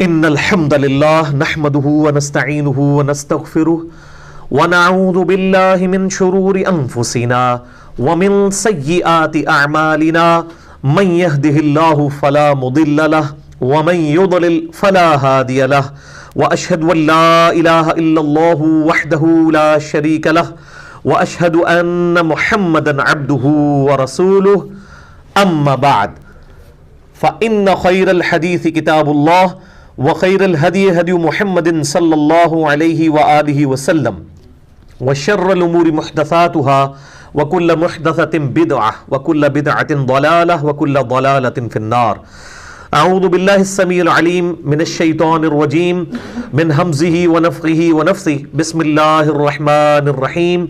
ان الحمد للہ نحمده ونستعینه ونستغفره ونعوذ باللہ من شرور انفسنا ومن سیئات اعمالنا من يهده اللہ فلا مضل له ومن يضلل فلا هادی له واشهد ان لا الہ الا اللہ وحدہ لا شریک له واشهد ان محمدا عبدہ ورسولہ اما بعد فإن خير الحديث كتاب الله وخير الهدي هدي محمد صلى الله عليه وآله وسلم وشر الأمور محدثاتها وكل محدثة بدعة وكل بدعة ضلالة وكل ضلالة في النار. أعوذ بالله السميع العليم من الشيطان الرجيم من همزه ونفخه ونفثه. بسم الله الرحمن الرحيم.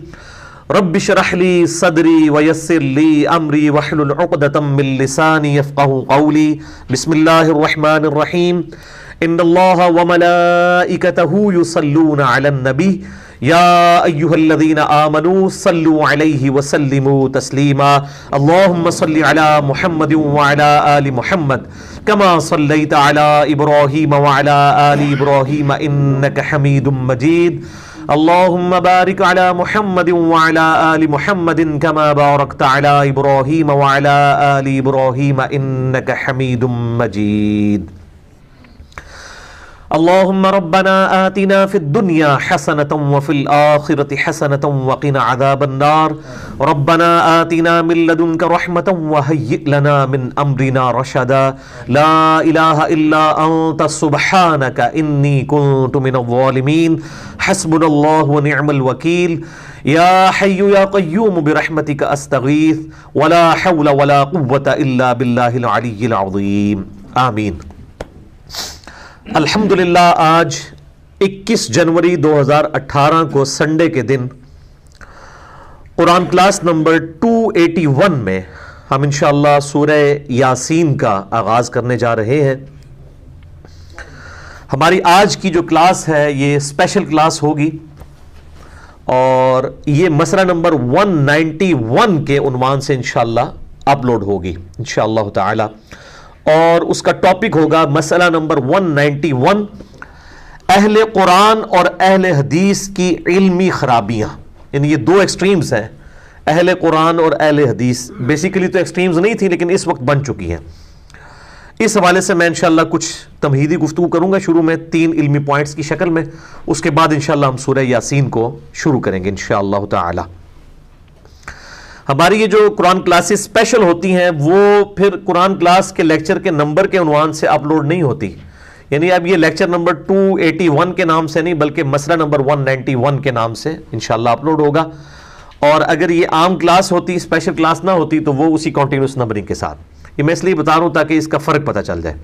رب اشرح لي صدري ويسر لي امري واحلل عقدة من لساني يفقهوا قولي. بسم الله الرحمن الرحيم. ان الله وملائكته يصلون على النبي يا ايها الذين امنوا صلوا عليه وسلموا تسليما. اللهم صل على محمد وعلى ال محمد كما صليت على ابراهيم وعلى ال ابراهيم انك حميد مجيد. اللهم بارك على محمد وعلى آل محمد كما باركت على إبراهيم وعلى آل إبراهيم إنك حميد مجيد. اللهم ربنا آتنا في الدنيا حسنة وفي الآخرة حسنة وقنا عذاب النار. ربنا آتنا من لدنك رحمة وهيئ لنا من أمرنا رشدا. لا إله إلا أنت سبحانك إني كنت من الظالمين. حسبنا الله ونعم الوكيل. يا حي يا قيوم برحمتك أستغيث ولا حول ولا قوة إلا بالله العلي العظيم. آمين. الحمدللہ آج 21 جنوری 2018 کو سنڈے کے دن قرآن کلاس نمبر 281 میں ہم انشاءاللہ سورہ یاسین کا آغاز کرنے جا رہے ہیں. ہماری آج کی جو کلاس ہے یہ اسپیشل کلاس ہوگی اور یہ مسئلہ نمبر 191 کے عنوان سے انشاءاللہ اپلوڈ ہوگی انشاءاللہ تعالی. اور اس کا ٹاپک ہوگا مسئلہ نمبر 191 اہل قرآن اور اہل حدیث کی علمی خرابیاں. یعنی یہ دو ایکسٹریمز ہیں، اہل قرآن اور اہل حدیث. بیسیکلی تو ایکسٹریمز نہیں تھی لیکن اس وقت بن چکی ہیں. اس حوالے سے میں انشاءاللہ کچھ تمہیدی گفتگو کروں گا شروع میں 3 علمی پوائنٹس کی شکل میں. اس کے بعد انشاءاللہ ہم سورہ یاسین کو شروع کریں گے انشاءاللہ تعالی. ہماری یہ جو قرآن کلاسز اسپیشل ہوتی ہیں وہ پھر قرآن کلاس کے لیکچر کے نمبر کے عنوان سے اپلوڈ نہیں ہوتی. یعنی اب یہ لیکچر نمبر 281 کے نام سے نہیں بلکہ مسئلہ نمبر 191 کے نام سے انشاءاللہ اپلوڈ ہوگا. اور اگر یہ عام کلاس ہوتی، اسپیشل کلاس نہ ہوتی تو وہ اسی کنٹینیوس نمبرنگ کے ساتھ. یہ میں اس لیے بتا رہا ہوں تاکہ اس کا فرق پتہ چل جائے،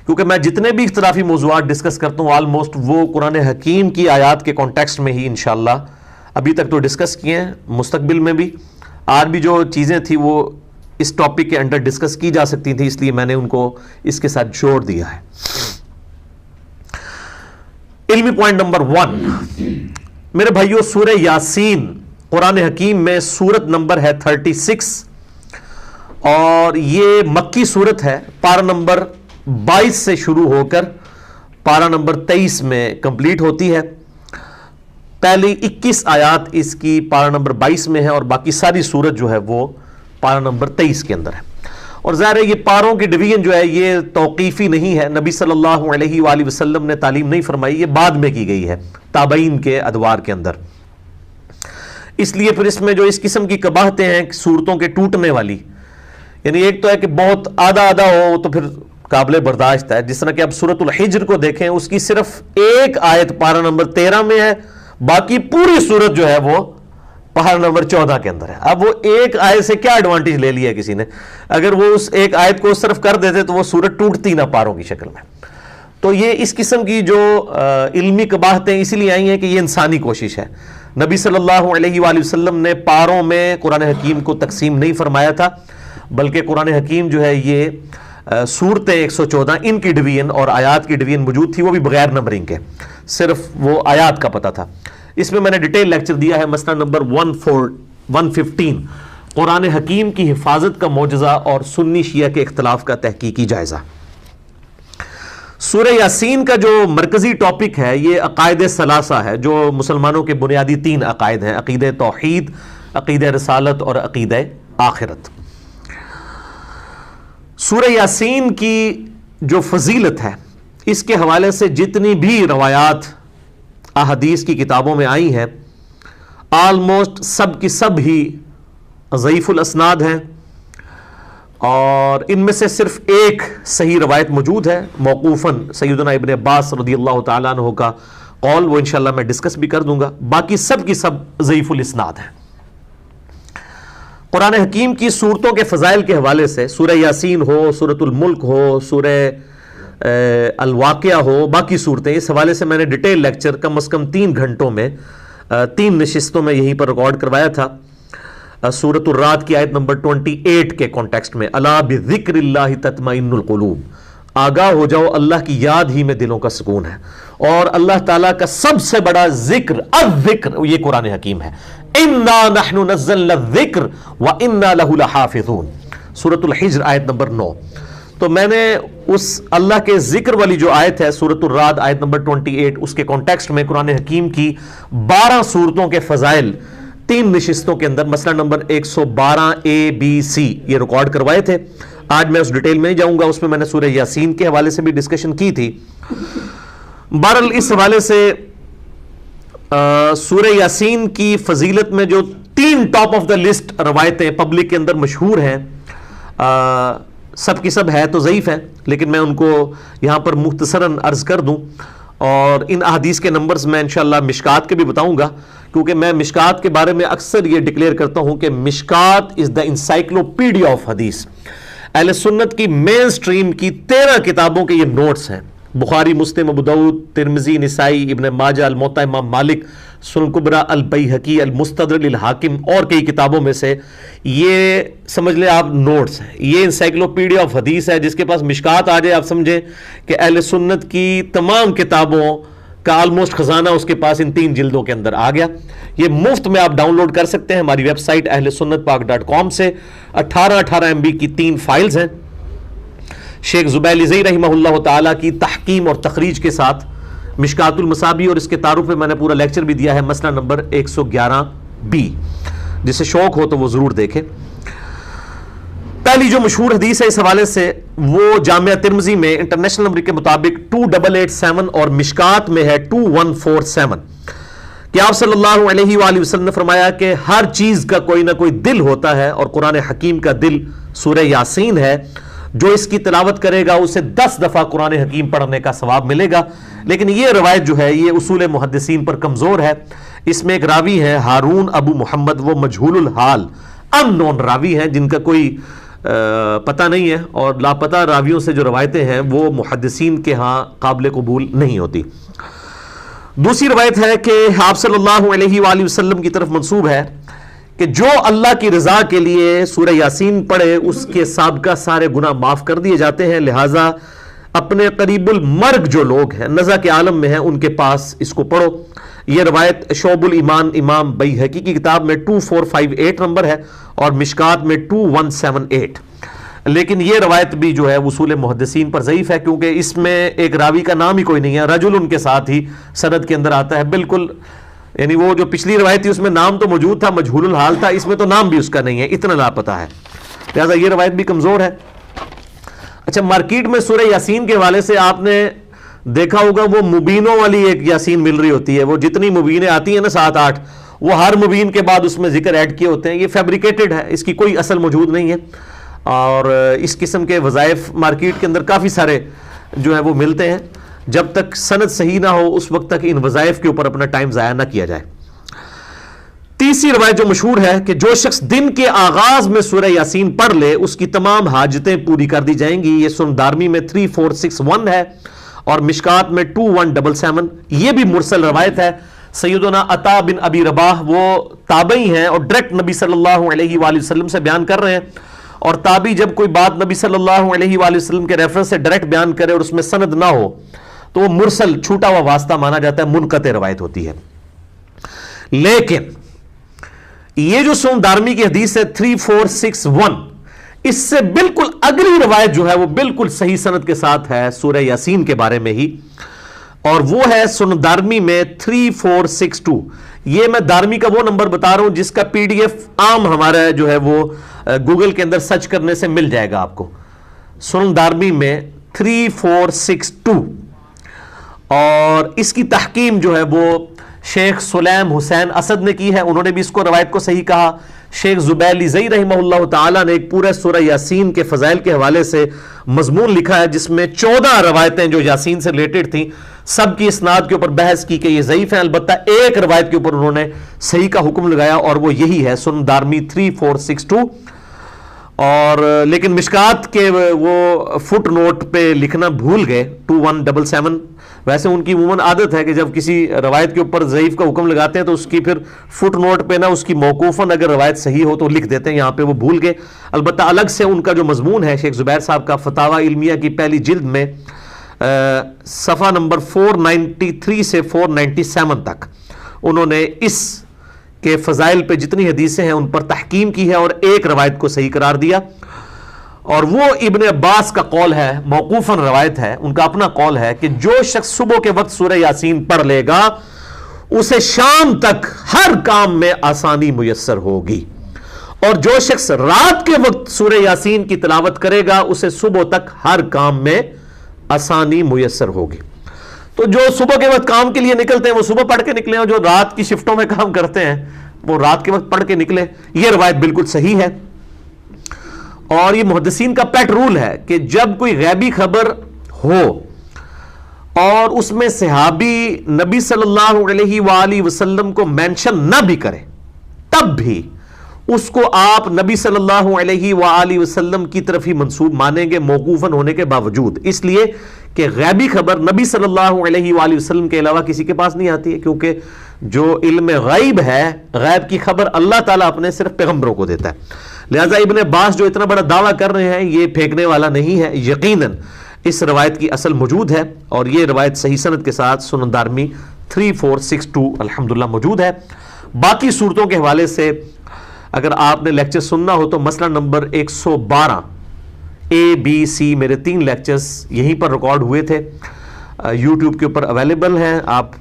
کیونکہ میں جتنے بھی اختلافی موضوعات ڈسکس کرتا ہوں آلموسٹ وہ قرآن حکیم کی آیات کے کانٹیکسٹ میں ہی انشاءاللہ ابھی تک تو ڈسکس کیے ہیں. مستقبل میں بھی آج بھی جو چیزیں تھیں وہ اس ٹاپک کے انڈر ڈسکس کی جا سکتی تھیں، اس لیے میں نے ان کو اس کے ساتھ جوڑ دیا ہے. علمی پوائنٹ نمبر 1 میرے بھائیو، سورہ یاسین قرآن حکیم میں سورت نمبر ہے 36 اور یہ مکی سورت ہے. پارہ نمبر 22 سے شروع ہو کر پارہ نمبر 23 میں کمپلیٹ ہوتی ہے. پہلی 21 آیات اس کی پارہ نمبر 22 میں ہے اور باقی ساری سورت جو ہے وہ پارہ نمبر 23 کے اندر ہے. اور ظاہر ہے یہ پاروں کی ڈویژن جو ہے یہ توقیفی نہیں ہے، نبی صلی اللہ علیہ وآلہ وسلم نے تعلیم نہیں فرمائی، یہ بعد میں کی گئی ہے تابعین کے ادوار کے اندر. اس لیے پھر اس میں جو اس قسم کی قباحتیں ہیں سورتوں کے ٹوٹنے والی، یعنی ایک تو ہے کہ بہت آدھا آدھا ہو تو پھر قابل برداشت ہے. جس طرح کہ اب سورۃ الحجر کو دیکھیں، اس کی صرف ایک آیت پارہ نمبر 13 میں ہے، باقی پوری سورت جو ہے وہ پارہ نمبر 14 کے اندر ہے. اب وہ ایک آیت سے کیا ایڈوانٹیج لے لیا کسی نے؟ اگر وہ اس ایک آیت کو صرف کر دیتے تو وہ سورت ٹوٹتی نہ پاروں کی شکل میں. تو یہ اس قسم کی جو علمی قباحتیں اسی لیے آئی ہیں کہ یہ انسانی کوشش ہے. نبی صلی اللہ علیہ وآلہ وسلم نے پاروں میں قرآن حکیم کو تقسیم نہیں فرمایا تھا، بلکہ قرآن حکیم جو ہے یہ سورتیں 114 ان کی ڈویژن اور آیات کی ڈویژن موجود تھی، وہ بھی بغیر نمبرنگ کے، صرف وہ آیات کا پتہ تھا. اس میں نے ڈیٹیل لیکچر دیا ہے مسئلہ نمبر 115 قرآن حکیم کی حفاظت کا معجزہ اور سنی شیعہ کے اختلاف کا تحقیقی جائزہ. سورہ یاسین کا جو مرکزی ٹاپک ہے یہ عقائد ثلاثہ ہے، جو مسلمانوں کے بنیادی 3 عقائد ہیں: عقیدہ توحید، عقیدہ رسالت اور عقیدہ آخرت۔ سورہ یاسین کی جو فضیلت ہے اس کے حوالے سے جتنی بھی روایات احادیث کی کتابوں میں آئی ہیں آلموسٹ سب کی سب ہی ضعیف الاسناد ہیں، اور ان میں سے صرف ایک صحیح روایت موجود ہے موقوفاً سیدنا ابن عباس رضی اللہ تعالیٰ عنہ کا قول، وہ انشاءاللہ میں ڈسکس بھی کر دوں گا، باقی سب کی سب ضعیف الاسناد ہیں۔ قرآن حکیم کی صورتوں کے فضائل کے حوالے سے سورہ یاسین ہو، سورۃ الملک ہو، سورہ الواقعہ ہو، باقی صورتیں، اس حوالے سے میں نے ڈیٹیل لیکچر کم از کم 3 گھنٹوں میں 3 نشستوں میں یہیں پر ریکارڈ کروایا تھا۔ سورۃ الرعد کی آیت نمبر 28 کے کانٹیکسٹ میں، الا بذکر اللہ تطمئن القلوب، آگاہ ہو جاؤ اللہ کی یاد ہی میں دلوں کا سکون ہے، اور اللہ تعالیٰ کا سب سے بڑا ذکر الذکر یہ قرآن حکیم ہے، انا نحن نزلنا الذکر وانا لہ لحافظون، سورۃ الحجر آیت نمبر 9۔ تو میں نے اس اللہ کے ذکر والی جو آیت ہے سورۃ الرعد آیت نمبر 28 اس کے کانٹیکسٹ میں قرآن حکیم کی 12 صورتوں کے فضائل 3 نشستوں کے اندر مسئلہ نمبر 112 ABC یہ ریکارڈ کروائے تھے۔ آج میں اس ڈیٹیل میں نہیں جاؤں گا، اس میں نے سورہ یاسین کے حوالے سے بھی ڈسکشن کی تھی۔ بہرحال اس حوالے سے سورہ یاسین کی فضیلت میں جو 3 ٹاپ آف دا لسٹ روایتیں پبلک کے اندر مشہور ہیں، سب کی سب ہے تو ضعیف ہیں، لیکن میں ان کو یہاں پر مختصراً عرض کر دوں، اور ان احادیث کے نمبرز میں انشاءاللہ مشکات کے بھی بتاؤں گا، کیونکہ میں مشکات کے بارے میں اکثر یہ ڈکلیئر کرتا ہوں کہ مشکات از دا انسائکلوپیڈیا آف حدیث۔ اہل سنت کی مین سٹریم کی 13 کتابوں کے یہ نوٹس ہیں، بخاری، مسلم، ابو داؤد، ترمذی، نسائی، ابن ماجہ، الموطا امام مالک، سنن کبریٰ، البیہقی، المستدرک للحاکم اور کئی کتابوں میں سے یہ سمجھ لیں آپ نوٹس ہیں۔ یہ انسائکلوپیڈیا آف حدیث ہے، جس کے پاس مشکات آ جائے آپ سمجھیں کہ اہل سنت کی تمام کتابوں کا آلموسٹ خزانہ اس کے پاس ان 3 جلدوں کے اندر آ گیا۔ یہ مفت میں آپ ڈاؤن لوڈ کر سکتے ہیں ہماری ویب سائٹ اہل سنت پاک .com سے۔ 18 MB کی 3 فائلز ہیں، شیخ زبیلی رحمہ اللہ تعالیٰ کی تحقیم اور تخریج کے ساتھ مشکات المصابیح، اور اس کے تعارف میں نے پورا لیکچر بھی دیا ہے مسئلہ نمبر 111B، جسے شوق ہو تو وہ ضرور دیکھیں۔ پہلی جو مشہور حدیث ہے اس حوالے سے وہ جامعہ ترمذی میں انٹرنیشنل نمبر کے مطابق 2887 اور مشکات میں ہے 2147 کہ آپ صلی اللہ علیہ وآلہ وسلم نے فرمایا کہ ہر چیز کا کوئی نہ کوئی دل ہوتا ہے، اور قرآن حکیم کا دل سورہ یاسین ہے، جو اس کی تلاوت کرے گا اسے 10 دفعہ قرآن حکیم پڑھنے کا ثواب ملے گا۔ لیکن یہ روایت جو ہے یہ اصول محدثین پر کمزور ہے۔ اس میں ایک راوی ہے ہارون ابو محمد، وہ مجہول الحال ان نون راوی ہیں جن کا کوئی پتہ نہیں ہے، اور لاپتہ راویوں سے جو روایتیں ہیں وہ محدثین کے ہاں قابل قبول نہیں ہوتی۔ دوسری روایت ہے کہ آپ صلی اللہ علیہ وآلہ وسلم کی طرف منسوب ہے کہ جو اللہ کی رضا کے لیے سورہ یاسین پڑھے اس کے سابقہ سارے گناہ معاف کر دیے جاتے ہیں، لہٰذا اپنے قریب المرگ جو لوگ ہیں نزع کے عالم میں ہیں ان کے پاس اس کو پڑھو۔ یہ روایت شعب الایمان امام بیہقی کی کتاب میں 2458 نمبر ہے اور مشکات میں 2178، لیکن یہ روایت بھی جو ہے اصول محدثین پر ضعیف ہے، کیونکہ اس میں ایک راوی کا نام ہی کوئی نہیں ہے، رجل ان کے ساتھ ہی سند کے اندر آتا ہے بالکل، یعنی وہ جو پچھلی روایت تھی اس میں نام تو موجود تھا، مجہول الحال تھا، اس میں تو نام بھی اس کا نہیں ہے، اتنا لاپتہ ہے، لہٰذا یہ روایت بھی کمزور ہے۔ اچھا، مارکیٹ میں سورہ یاسین کے حوالے سے آپ نے دیکھا ہوگا وہ مبینوں والی ایک یاسین مل رہی ہوتی ہے، وہ جتنی مبینیں آتی ہیں نا 7-8، وہ ہر مبین کے بعد اس میں ذکر ایڈ کیے ہوتے ہیں، یہ فیبریکیٹڈ ہے، اس کی کوئی اصل موجود نہیں ہے، اور اس قسم کے وظائف مارکیٹ کے اندر کافی سارے جو ہے وہ ملتے ہیں، جب تک سند صحیح نہ ہو اس وقت تک ان وظائف کے اوپر اپنا ٹائم ضائع نہ کیا جائے۔ تیسری روایت جو مشہور ہے کہ جو شخص دن کے آغاز میں سورہ یاسین پڑھ لے اس کی تمام حاجتیں پوری کر دی جائیں گی، یہ سنن دارمی میں 3461 ہے اور مشکات میں 2177، یہ بھی مرسل روایت ہے۔ سیدنا عطا بن ابی رباح وہ تابعی ہیں اور ڈائریکٹ نبی صلی اللہ علیہ وآلہ وسلم سے بیان کر رہے ہیں، اور تابعی جب کوئی بات نبی صلی اللہ علیہ وآلہ وسلم کے ریفرنس سے ڈائریکٹ بیان کرے اور اس میں سند نہ ہو تو وہ مرسل چھوٹا ہوا واسطہ مانا جاتا ہے، منقطع روایت ہوتی ہے۔ لیکن یہ جو سنن دارمی کی حدیث ہے 3461، اس سے بالکل اگلی روایت جو ہے وہ بالکل صحیح سند کے ساتھ ہے سورہ یاسین کے بارے میں ہی، اور وہ ہے سنن دارمی میں 3462۔ یہ میں دارمی کا وہ نمبر بتا رہا ہوں جس کا پی ڈی ایف عام ہمارا جو ہے وہ گوگل کے اندر سرچ کرنے سے مل جائے گا آپ کو، سنن دارمی میں 3462، اور اس کی تحکیم جو ہے وہ شیخ سلیم حسین اسد نے کی ہے، انہوں نے بھی اس کو روایت کو صحیح کہا۔ شیخ زبیلی زئی رحمہ اللہ تعالیٰ نے ایک پورے سورہ یاسین کے فضائل کے حوالے سے مضمون لکھا ہے جس میں 14 روایتیں جو یاسین سے ریلیٹڈ تھیں، سب کی اسناد کے اوپر بحث کی کہ یہ ضعیف ہیں، البتہ ایک روایت کے اوپر انہوں نے صحیح کا حکم لگایا اور وہ یہی ہے سنن دارمی 3462۔ اور لیکن مشکات کے وہ فٹ نوٹ پہ لکھنا بھول گئے 2177۔ ویسے ان کی عموماً عادت ہے کہ جب کسی روایت کے اوپر ضعیف کا حکم لگاتے ہیں تو اس کی پھر فٹ نوٹ پہ نا اس کی موقوفاً اگر روایت صحیح ہو تو لکھ دیتے ہیں، یہاں پہ وہ بھول گئے۔ البتہ الگ سے ان کا جو مضمون ہے شیخ زبیر صاحب کا فتاوی علمیہ کی پہلی جلد میں صفحہ نمبر 493 سے 497 تک انہوں نے اس کے فضائل پہ جتنی حدیثیں ہیں ان پر تحکیم کی ہے اور ایک روایت کو صحیح قرار دیا، اور وہ ابن عباس کا قول ہے، موقوفاً روایت ہے، ان کا اپنا قول ہے کہ جو شخص صبح کے وقت سورہ یاسین پڑھ لے گا اسے شام تک ہر کام میں آسانی میسر ہوگی، اور جو شخص رات کے وقت سورہ یاسین کی تلاوت کرے گا اسے صبح تک ہر کام میں آسانی میسر ہوگی۔ تو جو صبح کے وقت کام کے لیے نکلتے ہیں وہ صبح پڑھ کے نکلیں، اور جو رات کی شفٹوں میں کام کرتے ہیں وہ رات کے وقت پڑھ کے نکلیں۔ یہ روایت بالکل صحیح ہے، اور یہ محدثین کا پیٹ رول ہے کہ جب کوئی غیبی خبر ہو اور اس میں صحابی نبی صلی اللہ علیہ وآلہ وسلم کو مینشن نہ بھی کرے تب بھی اس کو آپ نبی صلی اللہ علیہ وآلہ وسلم کی طرف ہی منسوب مانیں گے موقوفاً ہونے کے باوجود، اس لیے کہ غیبی خبر نبی صلی اللہ علیہ وآلہ وسلم کے علاوہ کسی کے پاس نہیں آتی ہے، کیونکہ جو علم غیب ہے، غیب کی خبر اللہ تعالیٰ اپنے صرف پیغمبروں کو دیتا ہے۔ لہٰذا ابن عباس جو اتنا بڑا دعویٰ کر رہے ہیں یہ پھینکنے والا نہیں ہے، یقیناً اس روایت کی اصل موجود ہے، اور یہ روایت صحیح سند کے ساتھ سنن دارمی 3462 الحمدللہ موجود ہے۔ باقی صورتوں کے حوالے سے اگر آپ نے لیکچر سننا ہو تو مسئلہ نمبر 112 ABC میرے 3 لیکچرز یہیں پر ریکارڈ ہوئے تھے، یوٹیوب کے اوپر اویلیبل ہیں، آپ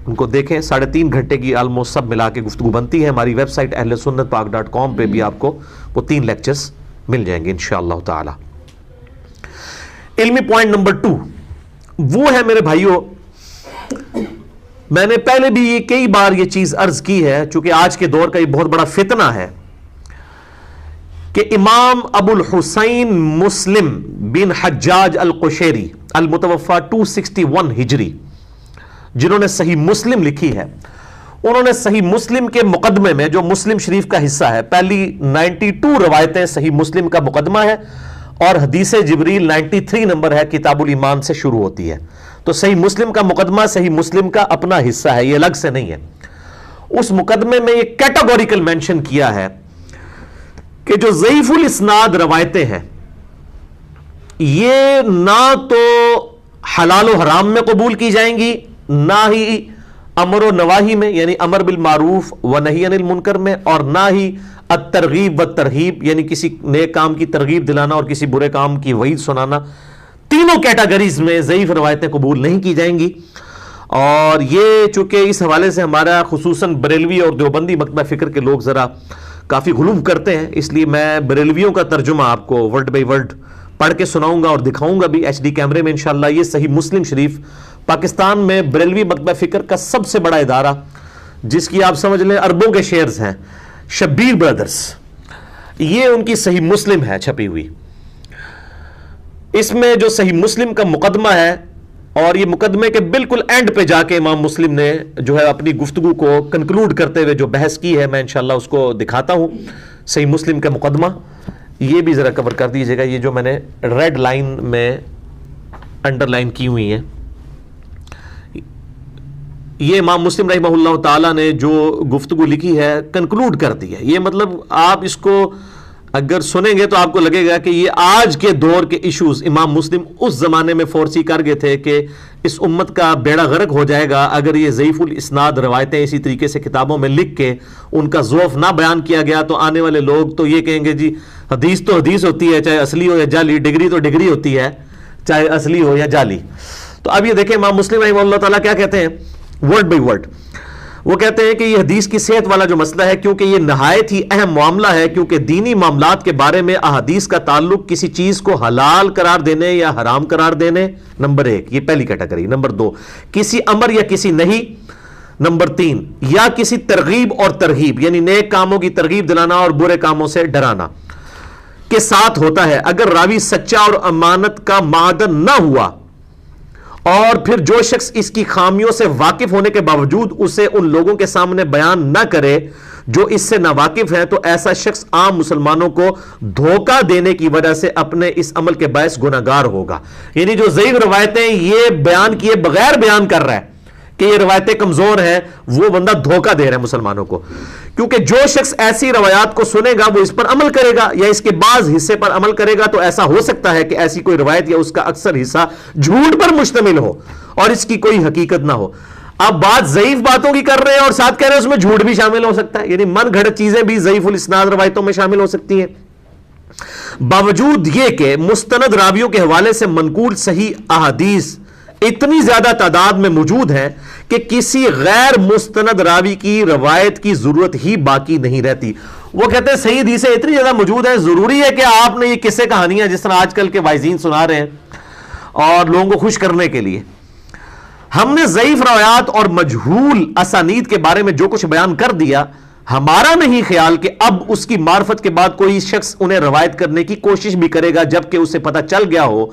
ان کو دیکھیں۔ 3.5 گھنٹے کی آلموسٹ سب ملا کے گفتگو بنتی ہے۔ ہماری ویب سائٹ اہلسنتپاک.com پہ بھی آپ کو وہ 3 لیکچرز مل جائیں گے انشاءاللہ تعالی۔ علمی پوائنٹ نمبر 2 وہ ہے میرے بھائیوں، میں نے پہلے بھی یہ کئی بار یہ چیز عرض کی ہے، چونکہ آج کے دور کا یہ بہت بڑا فتنہ ہے کہ امام ابو الحسین مسلم بن حجاج القشیری المتوفى 261 ہجری، جنہوں نے صحیح مسلم لکھی ہے، انہوں نے صحیح مسلم کے مقدمے میں جو مسلم شریف کا حصہ ہے، پہلی 92 روایتیں صحیح مسلم کا مقدمہ ہے، اور حدیث جبریل 93 نمبر ہے، کتاب الایمان سے شروع ہوتی ہے۔ تو صحیح مسلم کا مقدمہ صحیح مسلم کا اپنا حصہ ہے، یہ الگ سے نہیں ہے۔ اس مقدمے میں یہ کیٹاگوریکل مینشن کیا ہے کہ جو ضعیف الاسناد روایتیں ہیں یہ نہ تو حلال و حرام میں قبول کی جائیں گی، نہ ہی امر و نواہی میں یعنی امر بالمعروف و نہی عن المنکر میں، اور نہ ہی الترغیب و ترغیب یعنی کسی نیک کام کی ترغیب دلانا اور کسی برے کام کی وعید سنانا، تینوں کیٹاگریز میں ضعیف روایتیں قبول نہیں کی جائیں گی۔ اور یہ چونکہ اس حوالے سے ہمارا خصوصاً بریلوی اور دیوبندی مکتبہ فکر کے لوگ ذرا کافی غلو کرتے ہیں، اس لیے میں بریلویوں کا ترجمہ آپ کو ورڈ بائی ورڈ پڑھ کے سناؤں گا اور دکھاؤں گا بھی HD کیمرے میں انشاءاللہ۔ یہ صحیح مسلم شریف پاکستان میں بریلوی مکتبہ فکر کا سب سے بڑا ادارہ، جس کی آپ سمجھ لیں اربوں کے شیئرز ہیں، شبیر برادرز، یہ ان کی صحیح مسلم ہے چھپی ہوئی۔ اس میں جو صحیح مسلم کا مقدمہ ہے، اور یہ مقدمے کے بالکل اینڈ پہ جا کے امام مسلم نے جو ہے اپنی گفتگو کو کنکلوڈ کرتے ہوئے جو بحث کی ہے، میں انشاءاللہ اس کو دکھاتا ہوں۔ صحیح مسلم کا مقدمہ یہ بھی ذرا کور کر دیجئے گا، یہ جو میں نے ریڈ لائن میں انڈر لائن کی ہوئی ہیں، یہ امام مسلم رحمہ اللہ تعالیٰ نے جو گفتگو لکھی ہے کنکلوڈ کر دی ہے۔ یہ مطلب آپ اس کو اگر سنیں گے تو آپ کو لگے گا کہ یہ آج کے دور کے ایشوز امام مسلم اس زمانے میں فورسی کر گئے تھے کہ اس امت کا بیڑا غرق ہو جائے گا اگر یہ ضعیف الاسناد روایتیں اسی طریقے سے کتابوں میں لکھ کے ان کا ضعف نہ بیان کیا گیا تو آنے والے لوگ تو یہ کہیں گے جی حدیث تو حدیث ہوتی ہے چاہے اصلی ہو یا جعلی، ڈگری تو ڈگری ہوتی ہے چاہے اصلی ہو یا جعلی۔ تو اب یہ دیکھیں امام مسلم رحمہ اللہ تعالیٰ کیا کہتے ہیں ورڈ بائی ورڈ، وہ کہتے ہیں کہ یہ حدیث کی صحت والا جو مسئلہ ہے کیونکہ یہ نہایت ہی اہم معاملہ ہے، کیونکہ دینی معاملات کے بارے میں احادیث کا تعلق کسی چیز کو حلال قرار دینے یا حرام قرار دینے، نمبر 1 یہ پہلی کیٹیگری، نمبر 2 کسی امر یا کسی نہیں، نمبر 3 یا کسی ترغیب اور ترہیب یعنی نیک کاموں کی ترغیب دلانا اور برے کاموں سے ڈرانا کے ساتھ ہوتا ہے۔ اگر راوی سچا اور امانت کا معدن نہ ہوا اور پھر جو شخص اس کی خامیوں سے واقف ہونے کے باوجود اسے ان لوگوں کے سامنے بیان نہ کرے جو اس سے ناواقف ہیں تو ایسا شخص عام مسلمانوں کو دھوکہ دینے کی وجہ سے اپنے اس عمل کے باعث گناہگار ہوگا۔ یعنی جو ضعیف روایتیں یہ بیان کیے بغیر بیان کر رہا ہے کہ یہ روایتیں کمزور ہیں، وہ بندہ دھوکہ دے رہا ہے مسلمانوں کو، کیونکہ جو شخص ایسی روایات کو سنے گا وہ اس پر عمل کرے گا یا اس کے بعض حصے پر عمل کرے گا تو ایسا ہو سکتا ہے کہ ایسی کوئی روایت یا اس کا اکثر حصہ جھوٹ پر مشتمل ہو اور اس کی کوئی حقیقت نہ ہو۔ اب بات ضعیف باتوں کی کر رہے ہیں اور ساتھ کہہ رہے ہیں اس میں جھوٹ بھی شامل ہو سکتا ہے، یعنی من گھڑت چیزیں بھی ضعیف الاسناد روایتوں میں شامل ہو سکتی ہیں۔ باوجود یہ کہ مستند راویوں کے حوالے سے منقول صحیح احادیث اتنی زیادہ تعداد میں موجود ہیں کہ کسی غیر مستند راوی کی روایت کی ضرورت ہی باقی نہیں رہتی۔ وہ کہتے ہیں صحیح حدیثیں اتنی زیادہ موجود ہیں، ضروری ہے کہ آپ نے یہ قصے کہانیاں جس طرح آج کل کے وائزین سنا رہے ہیں اور لوگوں کو خوش کرنے کے لیے، ہم نے ضعیف روایات اور مجہول اسانید کے بارے میں جو کچھ بیان کر دیا، ہمارا نہیں خیال کہ اب اس کی معرفت کے بعد کوئی شخص انہیں روایت کرنے کی کوشش بھی کرے گا جبکہ اسے پتہ چل گیا ہو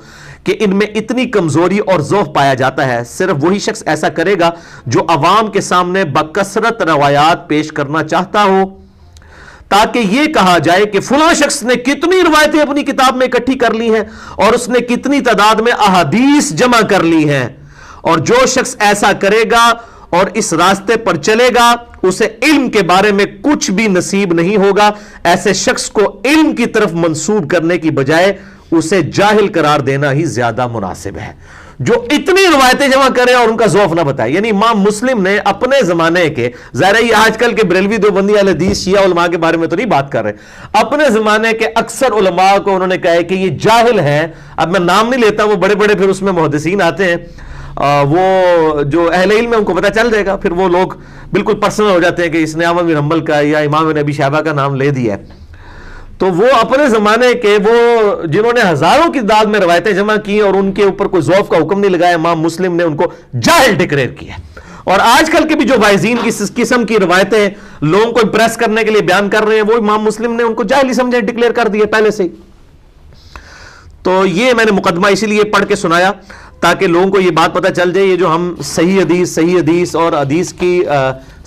کہ ان میں اتنی کمزوری اور ضعف پایا جاتا ہے۔ صرف وہی شخص ایسا کرے گا جو عوام کے سامنے بکثرت روایات پیش کرنا چاہتا ہو تاکہ یہ کہا جائے کہ فلاں شخص نے کتنی روایتیں اپنی کتاب میں اکٹھی کر لی ہیں اور اس نے کتنی تعداد میں احادیث جمع کر لی ہیں، اور جو شخص ایسا کرے گا اور اس راستے پر چلے گا اسے علم کے بارے میں کچھ بھی نصیب نہیں ہوگا۔ ایسے شخص کو علم کی طرف منسوب کرنے کی بجائے اسے جاہل قرار دینا ہی زیادہ مناسب ہے، جو اتنی روایتیں جمع کرے اور ان کا ضعف نہ بتائے۔ یعنی امام مسلم نے اپنے زمانے کے، ظاہر ہے یہ آج کل کے بریلوی دیوبندی اہل حدیث شیعہ علماء کے بارے میں تو نہیں بات کر رہے، اپنے زمانے کے اکثر علماء کو انہوں نے کہا ہے کہ یہ جاہل ہیں۔ اب میں نام نہیں لیتا، وہ بڑے بڑے پھر اس میں محدثین آتے ہیں، وہ جو اہل علم ہے ان کو پتہ چل جائے گا، پھر وہ لوگ بالکل پرسنل ہو جاتے ہیں کہ اس نے احمد بن حنبل کا یا امام ابن ابی شیبہ کا نام لے دیا ہے۔ تو وہ اپنے زمانے کے وہ جنہوں نے ہزاروں کی تعداد میں روایتیں جمع کی اور ان کے اوپر کوئی ضعف کا حکم نہیں لگایا، امام مسلم نے ان کو جاہل ڈکلیئر کیا۔ اور آج کل کے بھی جو وائزین کی قسم کی روایتیں لوگوں کو امپریس کرنے کے لیے بیان کر رہے ہیں، وہ امام مسلم نے ان کو جاہل ہی سمجھے، ڈکلیئر کر دیے پہلے سے ہی۔ تو یہ میں نے مقدمہ اسی لیے پڑھ کے سنایا تاکہ لوگوں کو یہ بات پتہ چل جائے، یہ جو ہم صحیح حدیث اور حدیث کی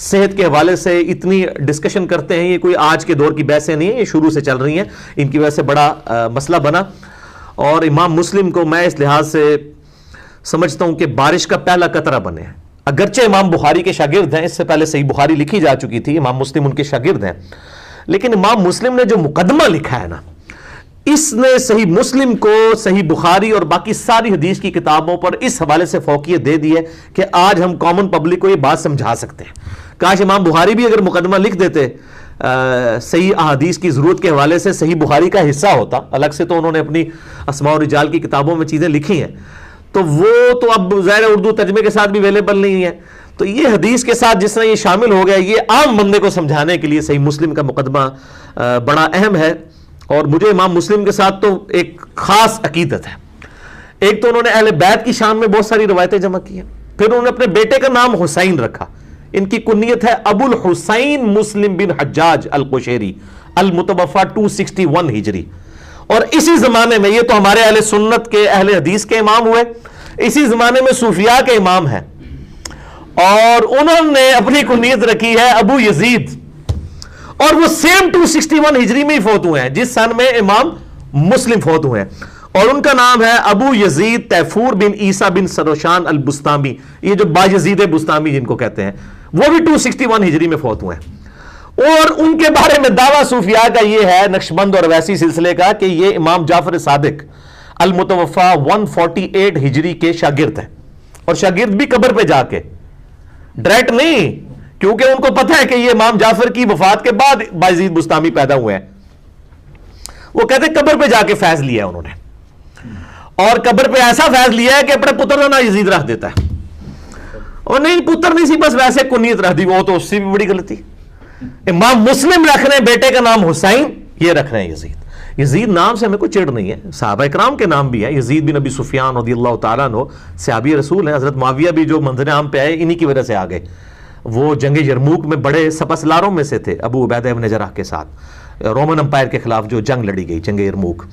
صحت کے حوالے سے اتنی ڈسکشن کرتے ہیں، یہ کوئی آج کے دور کی بحثیں نہیں ہیں، یہ شروع سے چل رہی ہیں، ان کی وجہ سے بڑا مسئلہ بنا۔ اور امام مسلم کو میں اس لحاظ سے سمجھتا ہوں کہ بارش کا پہلا قطرہ بنے ہیں، اگرچہ امام بخاری کے شاگرد ہیں، اس سے پہلے صحیح بخاری لکھی جا چکی تھی، امام مسلم ان کے شاگرد ہیں، لیکن امام مسلم نے جو مقدمہ لکھا ہے نا، اس نے صحیح مسلم کو صحیح بخاری اور باقی ساری حدیث کی کتابوں پر اس حوالے سے فوقیت دے دی ہے کہ آج ہم کامن پبلک کو یہ بات سمجھا سکتے ہیں۔ کاش امام بخاری بھی اگر مقدمہ لکھ دیتے صحیح احادیث کی ضرورت کے حوالے سے، صحیح بخاری کا حصہ ہوتا، الگ سے تو انہوں نے اپنی اسماء و رجال کی کتابوں میں چیزیں لکھی ہیں، تو وہ تو اب ظاہر اردو ترجمے کے ساتھ بھی اویلیبل نہیں ہے، تو یہ حدیث کے ساتھ جس طرح یہ شامل ہو گیا، یہ عام بندے کو سمجھانے کے لیے صحیح مسلم کا مقدمہ بڑا اہم ہے۔ اور مجھے امام مسلم کے ساتھ تو ایک خاص عقیدت ہے۔ ایک تو انہوں نے اہل بیت کی شان میں بہت ساری روایتیں جمع کی ہیں، پھر انہوں نے اپنے بیٹے کا نام حسین رکھا، ان کی کنیت ہے ابو الحسین مسلم بن حجاج القشیری، المتوفی 261 ہجری، اور اسی زمانے میں، یہ تو ہمارے اہل سنت کے اہل حدیث کے امام ہوئے، اسی زمانے میں صوفیاء کے امام ہیں، اور انہوں نے اپنی کنیت رکھی ہے ابو یزید، اور وہ سیم 261 ہجری میں ہی فوت ہوئے ہیں جس سن میں امام مسلم فوت ہوئے ہیں، اور ان کا نام ہے ابو یزید تیفور بن عیسیٰ بن سروشان البستامی، یہ جو با یزید بستامی جن کو کہتے ہیں، وہ بھی 261 ہجری میں فوت ہوئے ہیں۔ اور ان کے بارے میں دعویٰ صوفیاء کا یہ ہے، نقشبند اور ویسی سلسلے کا، کہ یہ امام جعفر صادق المتوفی 148 ہجری کے شاگرد ہیں، اور شاگرد بھی قبر پہ جا کے، ڈائریکٹ نہیں، کیونکہ ان کو پتہ ہے کہ یہ امام جعفر کی وفات کے بعد بایزید بستامی پیدا ہوئے ہیں. وہ کہتے ہیں قبر پہ جا کے فیض لیا ہے انہوں نے، اور قبر پہ ایسا فیض لیا ہے کہ اپنے پتر کا نام یزید رکھ دیتا ہے. اور نہیں، پتر نہیں سی، بس ویسے کنیت رکھ دی، وہ تو اس سے بھی بڑی غلطی. امام مسلم رکھ رہے ہیں بیٹے کا نام حسین، یہ رکھ رہے ہیں یزید. یزید نام سے ہمیں کوئی چڑ نہیں ہے، صحابہ اکرام کے نام بھی ہے. یزید بن ابی سفیان رضی اللہ تعالیٰ عنہ صحابی رسول ہیں. حضرت معاویہ بھی جو منظر عام پہ آئے انہی کی وجہ سے آ گئے. وہ جنگ یرموک میں بڑے سپاسلاروں میں سے تھے، ابو عبیدہ ابن جراح کے ساتھ رومن امپائر کے خلاف جو جنگ لڑی گئی، جنگ یرموک.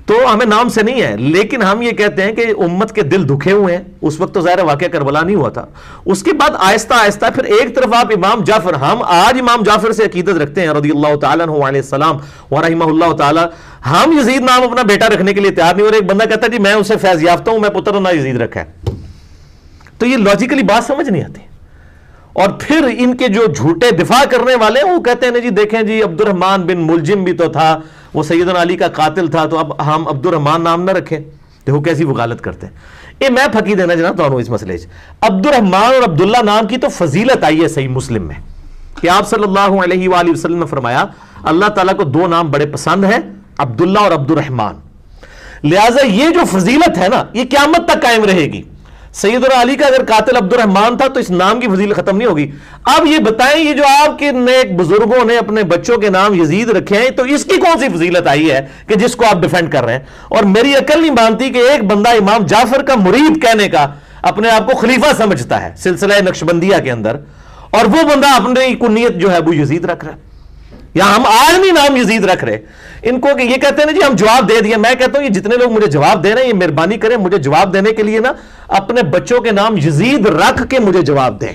تو ہمیں نام سے نہیں ہے، لیکن ہم یہ کہتے ہیں کہ امت کے دل دکھے ہوئے ہیں. اس وقت تو ظاہر واقعہ کربلا نہیں ہوا تھا. اس کے بعد آہستہ آہستہ پھر ایک طرف آپ امام جعفر، ہم آج امام جعفر سے عقیدت رکھتے ہیں رضی اللہ تعالیٰ عنہ علیہ السلام ورحمہ اللہ تعالیٰ. ہم یزید نام اپنا بیٹا رکھنے کے لیے تیار نہیں. اور ایک بندہ کہتا ہے جی میں اسے فیض یافتہ ہوں، میں پتر نہ یزید رکھا ہے. تو یہ لاجیکلی بات سمجھ نہیں آتی. اور پھر ان کے جو جھوٹے دفاع کرنے والے ہیں وہ کہتے ہیں جی دیکھیں جی عبد الرحمن بن ملجم بھی تو تھا، وہ سیدنا علی کا قاتل تھا، تو اب ہم عبد الرحمن نام نہ رکھیں. دیکھو کیسی وکالت کرتے ہیں. یہ میں پھکی دینا جناب تو اس مسئلے عبد الرحمن اور عبداللہ نام کی تو فضیلت آئی ہے صحیح مسلم میں کہ آپ صلی اللہ علیہ وآلہ وسلم نے فرمایا اللہ تعالیٰ کو دو نام بڑے پسند ہیں، عبداللہ اور عبد الرحمن. لہٰذا یہ جو فضیلت ہے نا یہ قیامت تک قائم رہے گی. سیدنا علی کا اگر قاتل عبد الرحمن تھا تو اس نام کی فضیلت ختم نہیں ہوگی. اب یہ بتائیں یہ جو آپ کے نیک بزرگوں نے اپنے بچوں کے نام یزید رکھے ہیں تو اس کی کون سی فضیلت آئی ہے کہ جس کو آپ ڈیفینڈ کر رہے ہیں؟ اور میری عقل نہیں مانتی کہ ایک بندہ امام جعفر کا مرید کہنے کا اپنے آپ کو خلیفہ سمجھتا ہے سلسلہ نقشبندیہ کے اندر، اور وہ بندہ اپنے کنیت جو ہے وہ یزید رکھ رہا ہے. یا ہم آج نہیں نام یزید رکھ رہے ان کو کہ یہ کہتے ہیں جی ہم جواب دے دیا. میں کہتا ہوں یہ جتنے لوگ مجھے جواب دے رہے ہیں یہ مہربانی کریں مجھے جواب دینے کے لیے نا اپنے بچوں کے نام یزید رکھ کے مجھے جواب دیں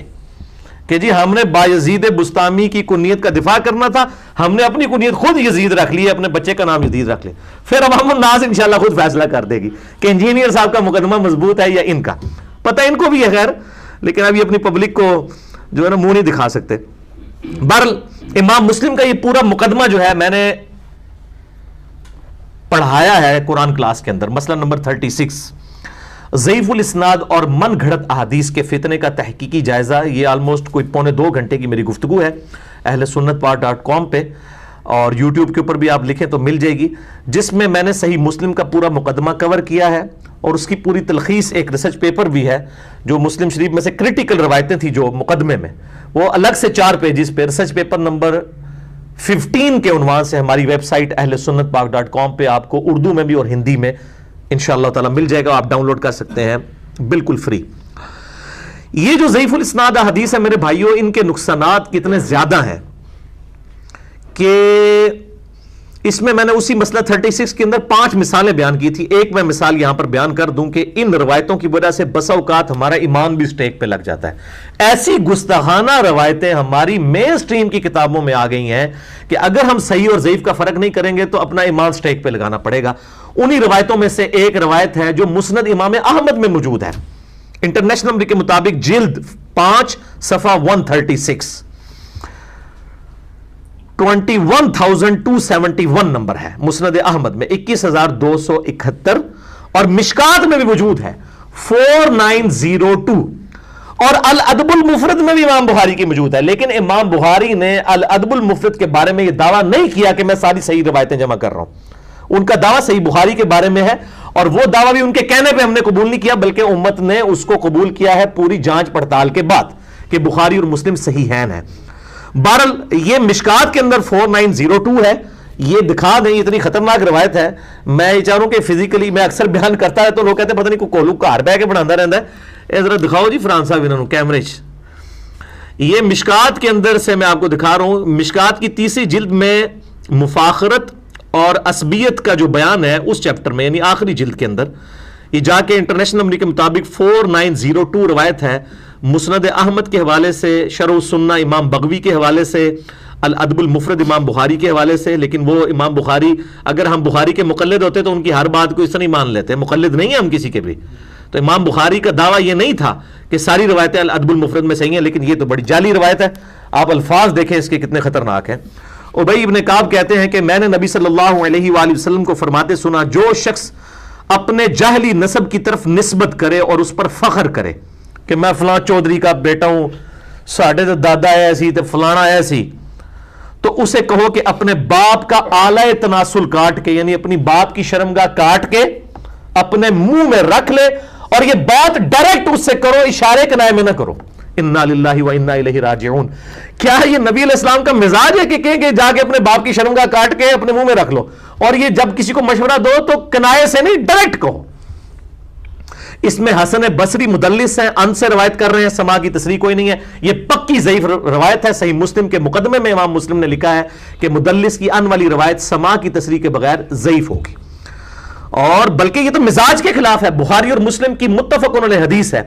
کہ جی ہم نے بایزید بستامی کی کنیت کا دفاع کرنا تھا، ہم نے اپنی کنیت خود یزید رکھ لی، اپنے بچے کا نام یزید رکھ لے. پھر عوام الناس انشاءاللہ خود فیصلہ کر دے گی کہ انجینئر صاحب کا مقدمہ مضبوط ہے یا ان کا. پتہ ان کو بھی ہے خیر، لیکن ابھی اپنی پبلک کو جو ہے نا منہ نہیں دکھا سکتے. بہرحال امام مسلم کا یہ پورا مقدمہ جو ہے میں نے پڑھایا ہے قرآن کلاس کے اندر. مسئلہ نمبر 36 ضعیف الاسناد اور من گھڑت احادیث کے فتنے کا تحقیقی جائزہ. یہ آلموسٹ کوئی پونے 2 گھنٹے کی میری گفتگو ہے اہل سنت پاک.com پہ، اور یوٹیوب کے اوپر بھی آپ لکھیں تو مل جائے گی، جس میں میں نے صحیح مسلم کا پورا مقدمہ کور کیا ہے اور اس کی پوری تلخیص ایک ریسرچ پیپر بھی ہے جو مسلم شریف میں سے کرٹیکل روایتیں تھیں جو مقدمے میں، وہ الگ سے 4 پیجز پہ ریسرچ پیپر نمبر 15 کے عنوان سے ہماری ویب سائٹ اہل سنت پاک.com پہ آپ کو اردو میں بھی اور ہندی میں انشاءاللہ تعالی مل جائے گا. آپ ڈاؤن لوڈ کر سکتے ہیں بالکل فری. یہ جو ضعیف الاسناد حدیث ہے میرے بھائیوں، ان کے نقصانات کتنے زیادہ ہیں کہ اس میں نے اسی مسئلہ 36 کے اندر 5 مثالیں بیان کی تھی. ایک میں مثال یہاں پر بیان کر دوں کہ ان روایتوں کی وجہ سے بسا اوقات ہمارا ایمان بھی سٹیک پہ لگ جاتا ہے. ایسی گستاخانہ روایتیں ہماری مین سٹریم کی کتابوں میں آ گئی ہیں کہ اگر ہم صحیح اور ضعیف کا فرق نہیں کریں گے تو اپنا ایمان سٹیک پہ لگانا پڑے گا. انہی روایتوں میں سے ایک روایت ہے جو مسند امام احمد میں موجود ہے، انٹرنیشنل نمبر کے مطابق جلد 5 صفحہ 136 21,271 نمبر ہے مسند احمد میں 21,271، اور مشکات میں بھی موجود ہے 4902، اور الادب المفرد میں بھی امام بخاری کی موجود ہے. لیکن امام بخاری نے الادب المفرد کے بارے میں یہ دعویٰ نہیں کیا کہ میں ساری صحیح روایتیں جمع کر رہا ہوں. ان کا دعویٰ صحیح بخاری کے بارے میں ہے، اور وہ دعویٰ بھی ان کے کہنے پہ ہم نے قبول نہیں کیا بلکہ امت نے اس کو قبول کیا ہے پوری جانچ پڑتال کے بعد کہ بخاری اور مسلم صحیحین ہیں. بہرحال یہ مشکات کے اندر 4902 ہے. یہ دکھا دیں، اتنی خطرناک روایت ہے. میں یہ چاہ رہا ہوں کہ فزیکلی میں اکثر بیان کرتا ہے تو لوگ کہتے ہیں پتہ نہیں کوئی کولو گھر بہ کے بناتا رہتا ہے. ذرا دکھاؤ جی فرحان صاحب انہوں کیمرے. یہ مشکات کے اندر سے میں آپ کو دکھا رہا ہوں. مشکات کی 3ری جلد میں مفاخرت اور عصبیت کا جو بیان ہے اس چیپٹر میں، یعنی آخری جلد کے اندر، یہ جا کے انٹرنیشنل نمبر کے مطابق 4902 روایت ہے مسند احمد کے حوالے سے، شرح السنہ امام بغوی کے حوالے سے، الادب المفرد امام بخاری کے حوالے سے. لیکن وہ امام بخاری، اگر ہم بخاری کے مقلد ہوتے تو ان کی ہر بات کو اس طرح نہیں مان لیتے. مقلد نہیں ہیں ہم کسی کے بھی. تو امام بخاری کا دعویٰ یہ نہیں تھا کہ ساری روایتیں الادب المفرد میں صحیح ہیں، لیکن یہ تو بڑی جعلی روایت ہے. آپ الفاظ دیکھیں اس کے کتنے خطرناک ہیں. ابی ابن کعب کہتے ہیں کہ میں نے نبی صلی اللہ علیہ وآلہ وسلم کو فرماتے سنا، جو شخص اپنے جاہلی نسب کی طرف نسبت کرے اور اس پر فخر کرے کہ میں فلاں چودھری کا بیٹا ہوں، ساڈے تو دادا ایسی تو فلانا ایسی، تو اسے کہو کہ اپنے باپ کا آلہ تناسل کاٹ کے، یعنی اپنی باپ کی شرمگاہ کاٹ کے اپنے منہ میں رکھ لے، اور یہ بات ڈائریکٹ اس سے کرو، اشارے کنائے میں نہ کرو۔ انا للہ و انا الیہ راجعون۔ کیا یہ نبی علیہ السلام کا مزاج ہے کہ کہیں کہ جا کے اپنے باپ کی شرمگاہ کاٹ کے اپنے منہ میں رکھ لو، اور یہ جب کسی کو مشورہ دو تو کنائے سے نہیں، ڈائریکٹ کہو۔ اس میں حسن بصری مدلس ہیں، ان سے روایت کر رہے ہیں، سما کی تصریح کوئی نہیں ہے، یہ پکی ضعیف روایت ہے۔ صحیح مسلم کے مقدمے میں امام مسلم نے لکھا ہے کہ مدلس کی ان والی روایت سما کی تصریح کے بغیر ضعیف ہوگی، اور بلکہ یہ تو مزاج کے خلاف ہے۔ بخاری اور مسلم کی متفق علیہ حدیث ہے،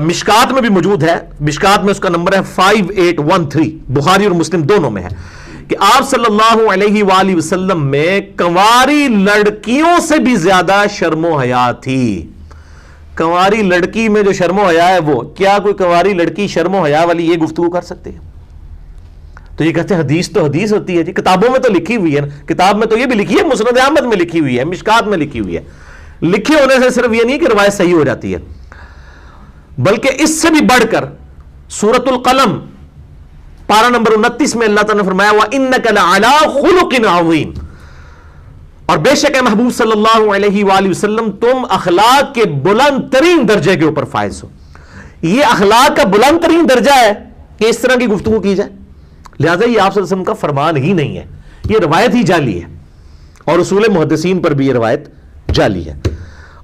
مشکات میں بھی موجود ہے، مشکات میں اس کا نمبر ہے 5813، بخاری اور مسلم دونوں میں ہے، کہ آپ صلی اللہ علیہ وآلہ وسلم میں کنواری لڑکیوں سے بھی زیادہ شرم و حیا تھی۔ کنواری لڑکی میں جو شرم و حیا ہے، وہ کیا کوئی کنواری لڑکی شرم و حیا والی یہ گفتگو کر سکتے ہیں؟ تو یہ کہتے ہیں حدیث تو حدیث ہوتی ہے جی، کتابوں میں تو لکھی ہوئی ہے، کتاب میں تو یہ بھی لکھی ہے، مسند احمد میں لکھی ہوئی ہے، مشکات میں لکھی ہوئی ہے۔ لکھے ہونے سے صرف یہ نہیں کہ روایت صحیح ہو جاتی ہے، بلکہ اس سے بھی بڑھ کر سورۃ القلم پارہ نمبر 29 میں اللہ تعالیٰ نے فرمایا وَإِنَّكَ لَعَلَىٰ خُلُقٍ عَظِيمٍ، اور بے شک اے محبوب صلی اللہ علیہ وآلہ وسلم تم اخلاق کے بلند ترین درجے کے اوپر فائز ہو۔ یہ اخلاق کا بلند ترین درجہ ہے کہ اس طرح کی گفتگو کی جائے، لہذا یہ آپ صلی اللہ علیہ وسلم کا فرمان ہی نہیں ہے، یہ روایت ہی جعلی ہے، اور اصول محدثین پر بھی یہ روایت جعلی ہے۔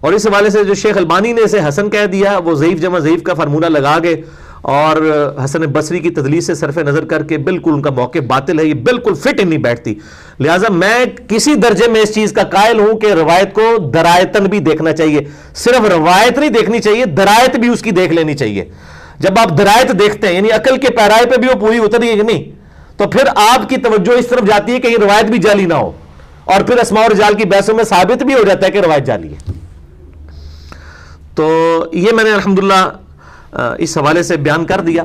اور اس حوالے سے جو شیخ البانی نے اسے حسن کہہ دیا، وہ ضعیف جمع ضعیف کا فارمولہ لگا گئے، اور حسن بصری کی تدلیس سے صرف نظر کر کے بالکل ان کا موقع باطل ہے، یہ بالکل فٹ نہیں بیٹھتی۔ لہٰذا میں کسی درجے میں اس چیز کا قائل ہوں کہ روایت کو درایتاً بھی دیکھنا چاہیے، صرف روایت نہیں دیکھنی چاہیے، درایت بھی اس کی دیکھ لینی چاہیے۔ جب آپ درایت دیکھتے ہیں، یعنی عقل کے پیرائے پہ بھی وہ پوری اتری ہے کہ نہیں، تو پھر آپ کی توجہ اس طرف جاتی ہے کہ یہ روایت بھی جعلی نہ ہو، اور پھر اسماء و رجال کی بحثوں میں ثابت بھی ہو جاتا ہے کہ روایت جعلی ہے۔ تو یہ میں نے الحمدللہ اس حوالے سے بیان کر دیا۔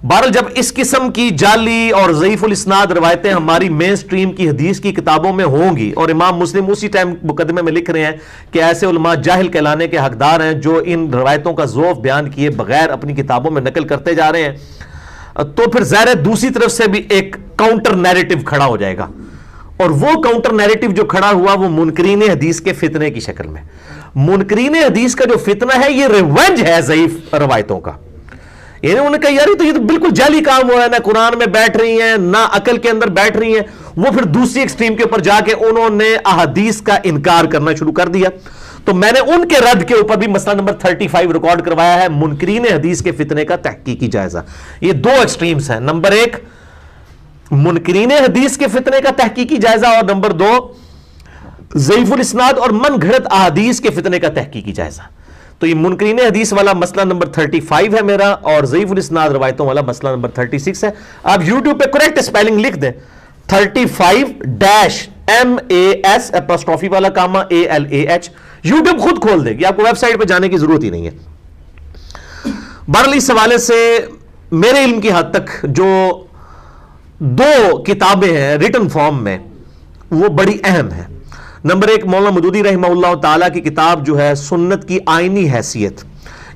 بہرحال جب اس قسم کی جعلی اور ضعیف الاسناد روایتیں ہماری مین سٹریم کی حدیث کی کتابوں میں ہوں گی، اور امام مسلم اسی ٹائم مقدمے میں لکھ رہے ہیں کہ ایسے علماء جاہل کہلانے کے حقدار ہیں جو ان روایتوں کا ذوف بیان کیے بغیر اپنی کتابوں میں نقل کرتے جا رہے ہیں، تو پھر ظاہر ہے دوسری طرف سے بھی ایک کاؤنٹر نیریٹو کھڑا ہو جائے گا، اور وہ کاؤنٹر نیریٹو جو کھڑا ہوا وہ منکرین حدیث کے فتنے کی شکل میں۔ منکرین حدیث کا جو فتنہ ہے یہ ریونج ہے ضعیف روایتوں کا، یعنی انہوں نے کہا یار یہ تو بالکل جعلی کام ہوا ہے، نہ قرآن میں بیٹھ رہی ہیں نہ عقل کے اندر بیٹھ رہی ہیں۔ وہ پھر دوسری ایکسٹریم کے اوپر جا کے انہوں نے احادیث کا انکار کرنا شروع کر دیا۔ تو میں نے ان کے رد کے اوپر بھی مسئلہ نمبر 35 ریکارڈ کروایا ہے، منکرین حدیث کے فتنے کا تحقیقی جائزہ۔ یہ دو ایکسٹریمز ہیں، نمبر ایک منکرین حدیث کے فتنے کا تحقیقی جائزہ، اور نمبر دو ضعیف الاسناد اور من گھڑت احادیث کے فتنے کا تحقیقی جائزہ۔ تو یہ منکرین حدیث والا مسئلہ نمبر 35 ہے میرا، اور ضعیف الاسناد روایتوں والا مسئلہ نمبر 36 ہے۔ آپ یوٹیوب پہ کریکٹ اسپیلنگ لکھ دیں، 35-MAS اپوسٹروفی والا کاما ALAH، یوٹیوب خود کھول دے گی، آپ کو ویب سائٹ پہ جانے کی ضرورت ہی نہیں ہے۔ بہرحال اس حوالے سے میرے علم کی حد تک جو دو کتابیں ہیں ریٹن فارم میں وہ بڑی اہم ہیں۔ نمبر ایک مولانا مودودی رحمہ اللہ تعالیٰ کی کتاب جو ہے سنت کی آئینی حیثیت،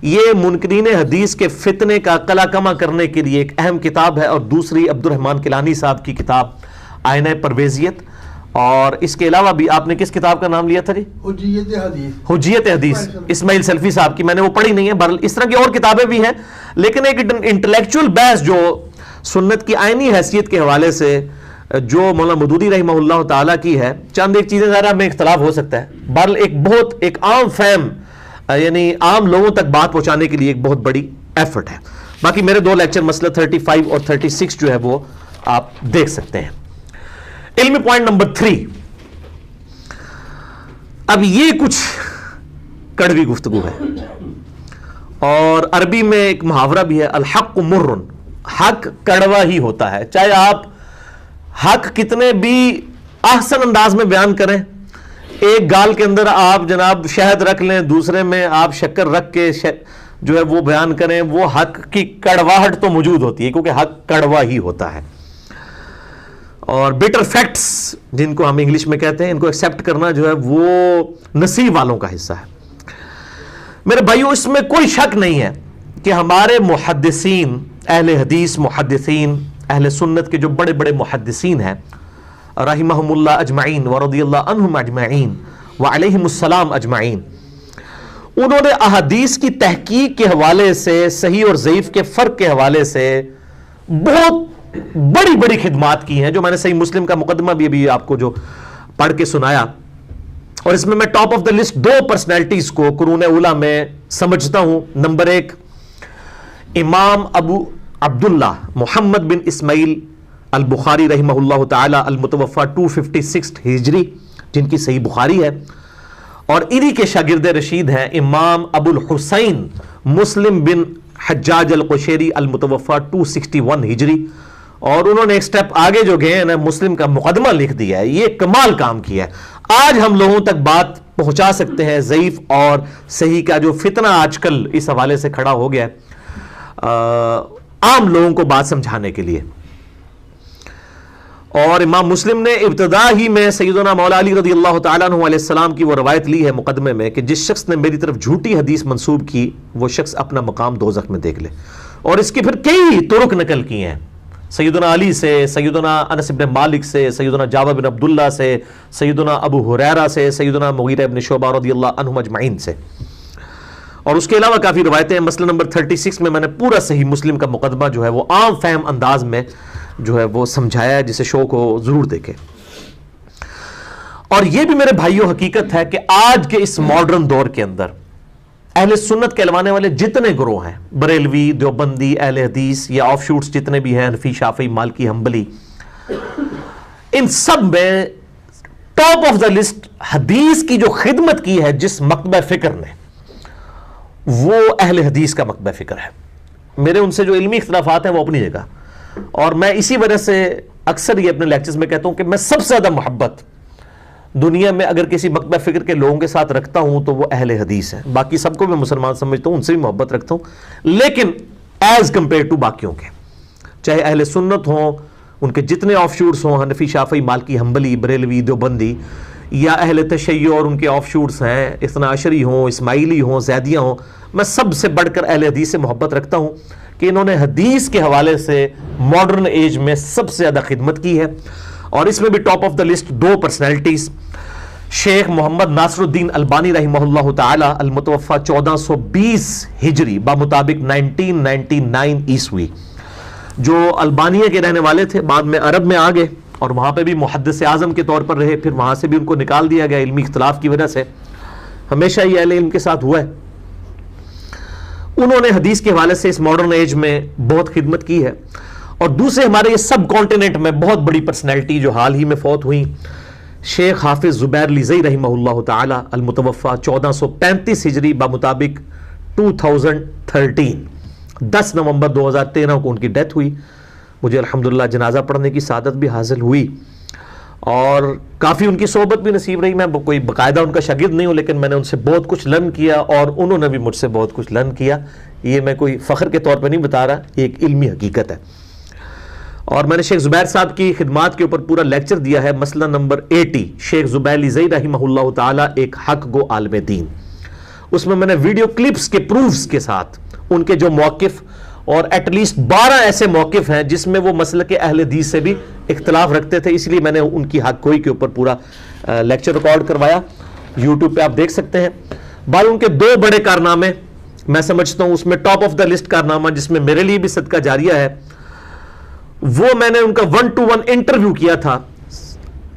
یہ منکرین حدیث کے فتنے کا قلع کما کرنے کے لیے ایک اہم کتاب ہے، اور دوسری عبد الرحمن کیلانی صاحب کی کتاب آئینہ پرویزیت، اور اس کے علاوہ بھی آپ نے کس کتاب کا نام لیا تھا جی؟ حجیت حدیث اسماعیل سلفی صاحب کی، میں نے وہ پڑھی نہیں ہے۔ بہرحال اس طرح کی اور کتابیں بھی ہیں، لیکن ایک انٹلیکچوئل بحث جو سنت کی آئینی حیثیت کے حوالے سے جو مولانا مودودی رحمہ اللہ تعالیٰ کی ہے، چند ایک چیزیں ذرا میں اختلاف ہو سکتا ہے، بہرحال ایک عام فہم، یعنی عام لوگوں تک بات پہنچانے کے لیے ایک بہت بڑی ایفرٹ ہے۔ باقی میرے دو لیکچر مسئلہ 35 اور 36 جو ہے وہ آپ دیکھ سکتے ہیں۔ علمی پوائنٹ نمبر 3، اب یہ کچھ کڑوی گفتگو ہے، اور عربی میں ایک محاورہ بھی ہے، الحق مر، حق کڑوا ہی ہوتا ہے، چاہے آپ حق کتنے بھی احسن انداز میں بیان کریں، ایک گال کے اندر آپ جناب شہد رکھ لیں، دوسرے میں آپ شکر رکھ کے جو ہے وہ بیان کریں، وہ حق کی کڑواہٹ تو موجود ہوتی ہے، کیونکہ حق کڑوا ہی ہوتا ہے۔ اور بیٹر فیکٹس جن کو ہم انگلش میں کہتے ہیں، ان کو ایکسیپٹ کرنا جو ہے وہ نصیب والوں کا حصہ ہے۔ میرے بھائیو، اس میں کوئی شک نہیں ہے کہ ہمارے محدثین، اہل حدیث محدثین، اہل سنت کے جو بڑے بڑے محدثین ہیں رحمہم اللہ اجمعین ورضی اللہ عنہم اجمعین وعلیہم السلام اجمعین، انہوں نے احادیث کی تحقیق کے حوالے سے، صحیح اور ضعیف کے فرق کے حوالے سے بہت بڑی بڑی خدمات کی ہیں، جو میں نے صحیح مسلم کا مقدمہ بھی ابھی آپ کو جو پڑھ کے سنایا، اور اس میں ٹاپ آف دا لسٹ دو پرسنالٹیز کو قرون اولیٰ میں سمجھتا ہوں۔ نمبر ایک، امام ابو عبداللہ محمد بن اسماعیل البخاری رحمہ اللہ تعالی المتوفى 256 ہجری، جن کی صحیح بخاری ہے، اور انہی کے شاگرد رشید ہیں امام ابو الحسین مسلم بن حجاج القشیری المتوفى 261 ہجری، اور انہوں نے ایک سٹیپ آگے جو گئے ہیں نا، مسلم کا مقدمہ لکھ دیا ہے، یہ کمال کام کیا ہے۔ آج ہم لوگوں تک بات پہنچا سکتے ہیں ضعیف اور صحیح کا جو فتنہ آج کل اس حوالے سے کھڑا ہو گیا ہے، عام لوگوں کو بات سمجھانے کے لیے۔ اور امام مسلم نے ابتدا ہی میں سیدنا مولا علی رضی اللہ تعالیٰ عنہ علیہ السلام کی وہ روایت لی ہے مقدمے میں کہ جس شخص نے میری طرف جھوٹی حدیث منسوب کی وہ شخص اپنا مقام دوزخ میں دیکھ لے، اور اس کی پھر کئی طرق نقل کی ہیں، سیدنا علی سے، سیدنا انس بن مالک سے، سیدنا جابر بن عبداللہ سے، سیدنا ابو ہریرہ سے، سیدنا مغیرہ بن شعبہ رضی اللہ عنہم اجمعین سے، اور اس کے علاوہ کافی روایتیں ہیں۔ مسئلہ نمبر 36 میں نے پورا صحیح مسلم کا مقدمہ جو ہے وہ عام فہم انداز میں جو ہے وہ سمجھایا ہے، جسے شوق ہو ضرور دیکھیں۔ اور یہ بھی میرے بھائیوں حقیقت ہے کہ آج کے اس ماڈرن دور کے اندر اہل سنت کہلوانے والے جتنے گروہ ہیں، بریلوی، دیوبندی، اہل حدیث یا آف شوٹس جتنے بھی ہیں، حنفی، شافعی، مالکی، حنبلی، ان سب میں ٹاپ آف دا لسٹ حدیث کی جو خدمت کی ہے جس مکتبہ فکر نے، وہ اہل حدیث کا مکتبہ فکر ہے۔ میرے ان سے جو علمی اختلافات ہیں وہ اپنی جگہ، اور میں اسی وجہ سے اکثر یہ اپنے لیکچرز میں کہتا ہوں کہ میں سب سے زیادہ محبت دنیا میں اگر کسی مکتبہ فکر کے لوگوں کے ساتھ رکھتا ہوں تو وہ اہل حدیث ہیں۔ باقی سب کو میں مسلمان سمجھتا ہوں، ان سے بھی محبت رکھتا ہوں، لیکن ایز کمپیئر ٹو باقیوں کے، چاہے اہل سنت ہوں، ان کے جتنے آف شوٹس ہوں، حنفی، شافعی، مالکی، حنبلی، بریلوی، دیوبندی، یا اہل تشیع اور ان کے آف شوٹس ہیں، اثنا عشری ہوں، اسماعیلی ہوں، زیدیہ ہوں، میں سب سے بڑھ کر اہل حدیث سے محبت رکھتا ہوں کہ انہوں نے حدیث کے حوالے سے ماڈرن ایج میں سب سے زیادہ خدمت کی ہے۔ اور اس میں بھی ٹاپ آف دا لسٹ دو پرسنالٹیز، شیخ محمد ناصر الدین البانی رحمہ اللہ تعالی المتوفى 1420 ہجری بمطابق 1999 عیسوی، جو البانیہ کے رہنے والے تھے، بعد میں عرب میں آ گئے اور وہاں پہ بھی محدث اعظم کے طور پر رہے، پھر وہاں سے بھی ان کو نکال دیا گیا علمی اختلاف کی وجہ سے، ہمیشہ یہ اہل علم کے ساتھ ہوا ہے۔ انہوں نے حدیث کے حوالے سے اس ماڈرن ایج میں بہت خدمت کی ہے۔ اور دوسرے ہمارے یہ سب کانٹیننٹ میں بہت بڑی پرسنالٹی جو حال ہی میں فوت ہوئی، شیخ حافظ زبیر لیزئی رحمہ اللہ تعالی المتوفى 1435 ہجری بمطابق 2013، 10 نومبر 2013 کو ان کی ڈیتھ ہوئی۔ مجھے الحمدللہ جنازہ پڑھنے کی سعادت بھی حاصل ہوئی، اور کافی ان کی صحبت بھی نصیب رہی۔ میں کوئی باقاعدہ ان کا شاگرد نہیں ہوں، لیکن میں نے ان سے بہت کچھ لرن کیا، اور انہوں نے بھی مجھ سے بہت کچھ لرن کیا۔ یہ میں کوئی فخر کے طور پہ نہیں بتا رہا، یہ ایک علمی حقیقت ہے۔ اور میں نے شیخ زبیر صاحب کی خدمات کے اوپر پورا لیکچر دیا ہے، مسئلہ نمبر 80، شیخ زبیر لیزئی رحمہ اللہ تعالی ایک حق گو عالم دین۔ اس میں نے ویڈیو کلپس کے پروفز کے ساتھ ان کے جو موقف، اور ایٹ لیسٹ 12 ایسے موقف ہیں جس میں وہ مسلک اہل حدیث سے بھی اختلاف رکھتے تھے، اس لیے میں نے ان کی حق گوئی کے اوپر پورا لیکچر ریکارڈ کروایا، یوٹیوب پہ آپ دیکھ سکتے ہیں۔ بعد ان کے دو بڑے کارنامے میں سمجھتا ہوں، اس میں ٹاپ آف دا لسٹ کارنامہ جس میں میرے لیے بھی صدقہ جاریہ ہے، وہ میں نے ان کا 1-to-1 انٹرویو کیا تھا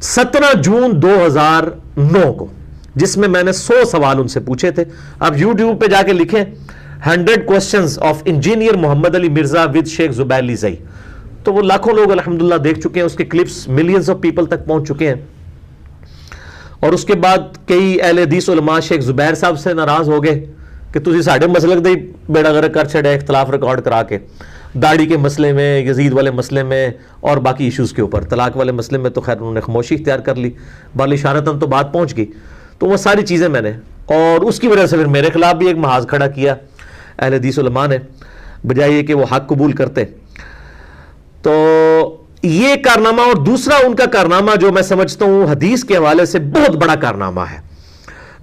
17 جون 2009 کو، جس میں نے 100 سوال ان سے پوچھے تھے۔ آپ یوٹیوب پہ جا کے لکھیں 100 questions of engineer Muhammad Ali Mirza with شیخ زبیر لیزئی، تو وہ لاکھوں لوگ الحمدللہ دیکھ چکے ہیں، اس کے کلپس ملینز آف پیپل تک پہنچ چکے ہیں۔ اور اس کے بعد کئی اہل حدیث علماء شیخ زبیر صاحب سے ناراض ہو گئے کہ تسی ساڈے مسلک دے بیڑا غرق کر چھڑے، اختلاف ریکارڈ کرا کے، داڑھی کے مسئلے میں، یزید والے مسئلے میں، اور باقی ایشوز کے اوپر، طلاق والے مسئلے میں تو خیر انہوں نے خاموشی اختیار کر لی، بال اشارتاً تو بات پہنچ گئی۔ تو وہ ساری چیزیں میں نے، اور اس کی وجہ سے پھر میرے خلاف بھی ایک محاذ کھڑا کیا اہل حدیث علماء نے، بجائے یہ کہ وہ حق قبول کرتے۔ تو یہ کارنامہ، اور دوسرا ان کا کارنامہ جو میں سمجھتا ہوں حدیث کے حوالے سے بہت بڑا کارنامہ ہے.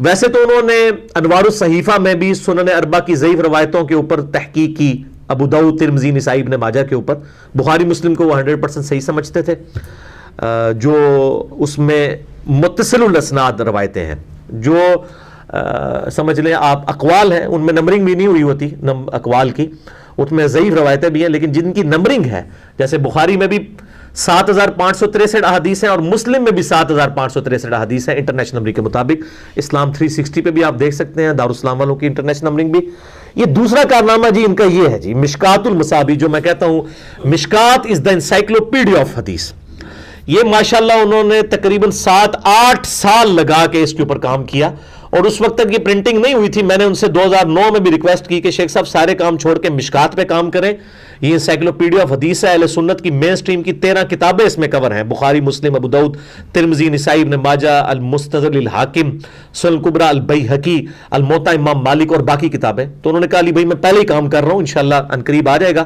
ویسے تو انہوں نے انوار الصحیفہ میں بھی سنن اربع کی ضعیف روایتوں کے اوپر تحقیق کی، ابو داؤد، ترمذی، نسائی، ابن ماجہ کے اوپر. بخاری مسلم کو وہ 100% صحیح سمجھتے تھے، جو اس میں متصل الاسناد روایتیں ہیں، جو سمجھ لیں آپ اقوال ہیں، ان میں نمبرنگ بھی نہیں ہوئی ہوتی اقوال کی، اس میں ضعیف روایتیں بھی ہیں، لیکن جن کی نمبرنگ ہے، جیسے بخاری میں بھی 7563 احادیث ہیں اور مسلم میں بھی 7563 احادیث ہیں انٹرنیشنل نمبرنگ کے مطابق. اسلام 360 پہ بھی آپ دیکھ سکتے ہیں، دارالاسلام والوں کی انٹرنیشنل نمبرنگ بھی. یہ دوسرا کارنامہ جی ان کا یہ ہے جی، مشکات المصابیح، جو میں کہتا ہوں مشکات از دا انسائکلوپیڈیا آف حدیث. یہ ماشاءاللہ انہوں نے تقریباً 7-8 سال لگا کے اس کے اوپر کام کیا، اور اس وقت تک یہ پرنٹنگ نہیں ہوئی تھی. میں نے ان سے 2009 میں بھی ریکویسٹ کی کہ شیخ صاحب سارے کام چھوڑ کے مشکات پہ کام کریں. یہ انسائکلوپیڈیا آف حدیث ہے، اہل سنت کی مین سٹریم کی 13 کتابیں اس میں کور ہیں، بخاری، مسلم، ابو داؤد، ترمذی، نسائی، ابن ماجہ، المستدرک للحاکم، سنن الکبریٰ، البیہقی، الموطا امام مالک اور باقی کتابیں. تو انہوں نے کہا علی بھائی میں پہلے ہی کام کر رہا ہوں، انشاءاللہ عنقریب آ جائے گا.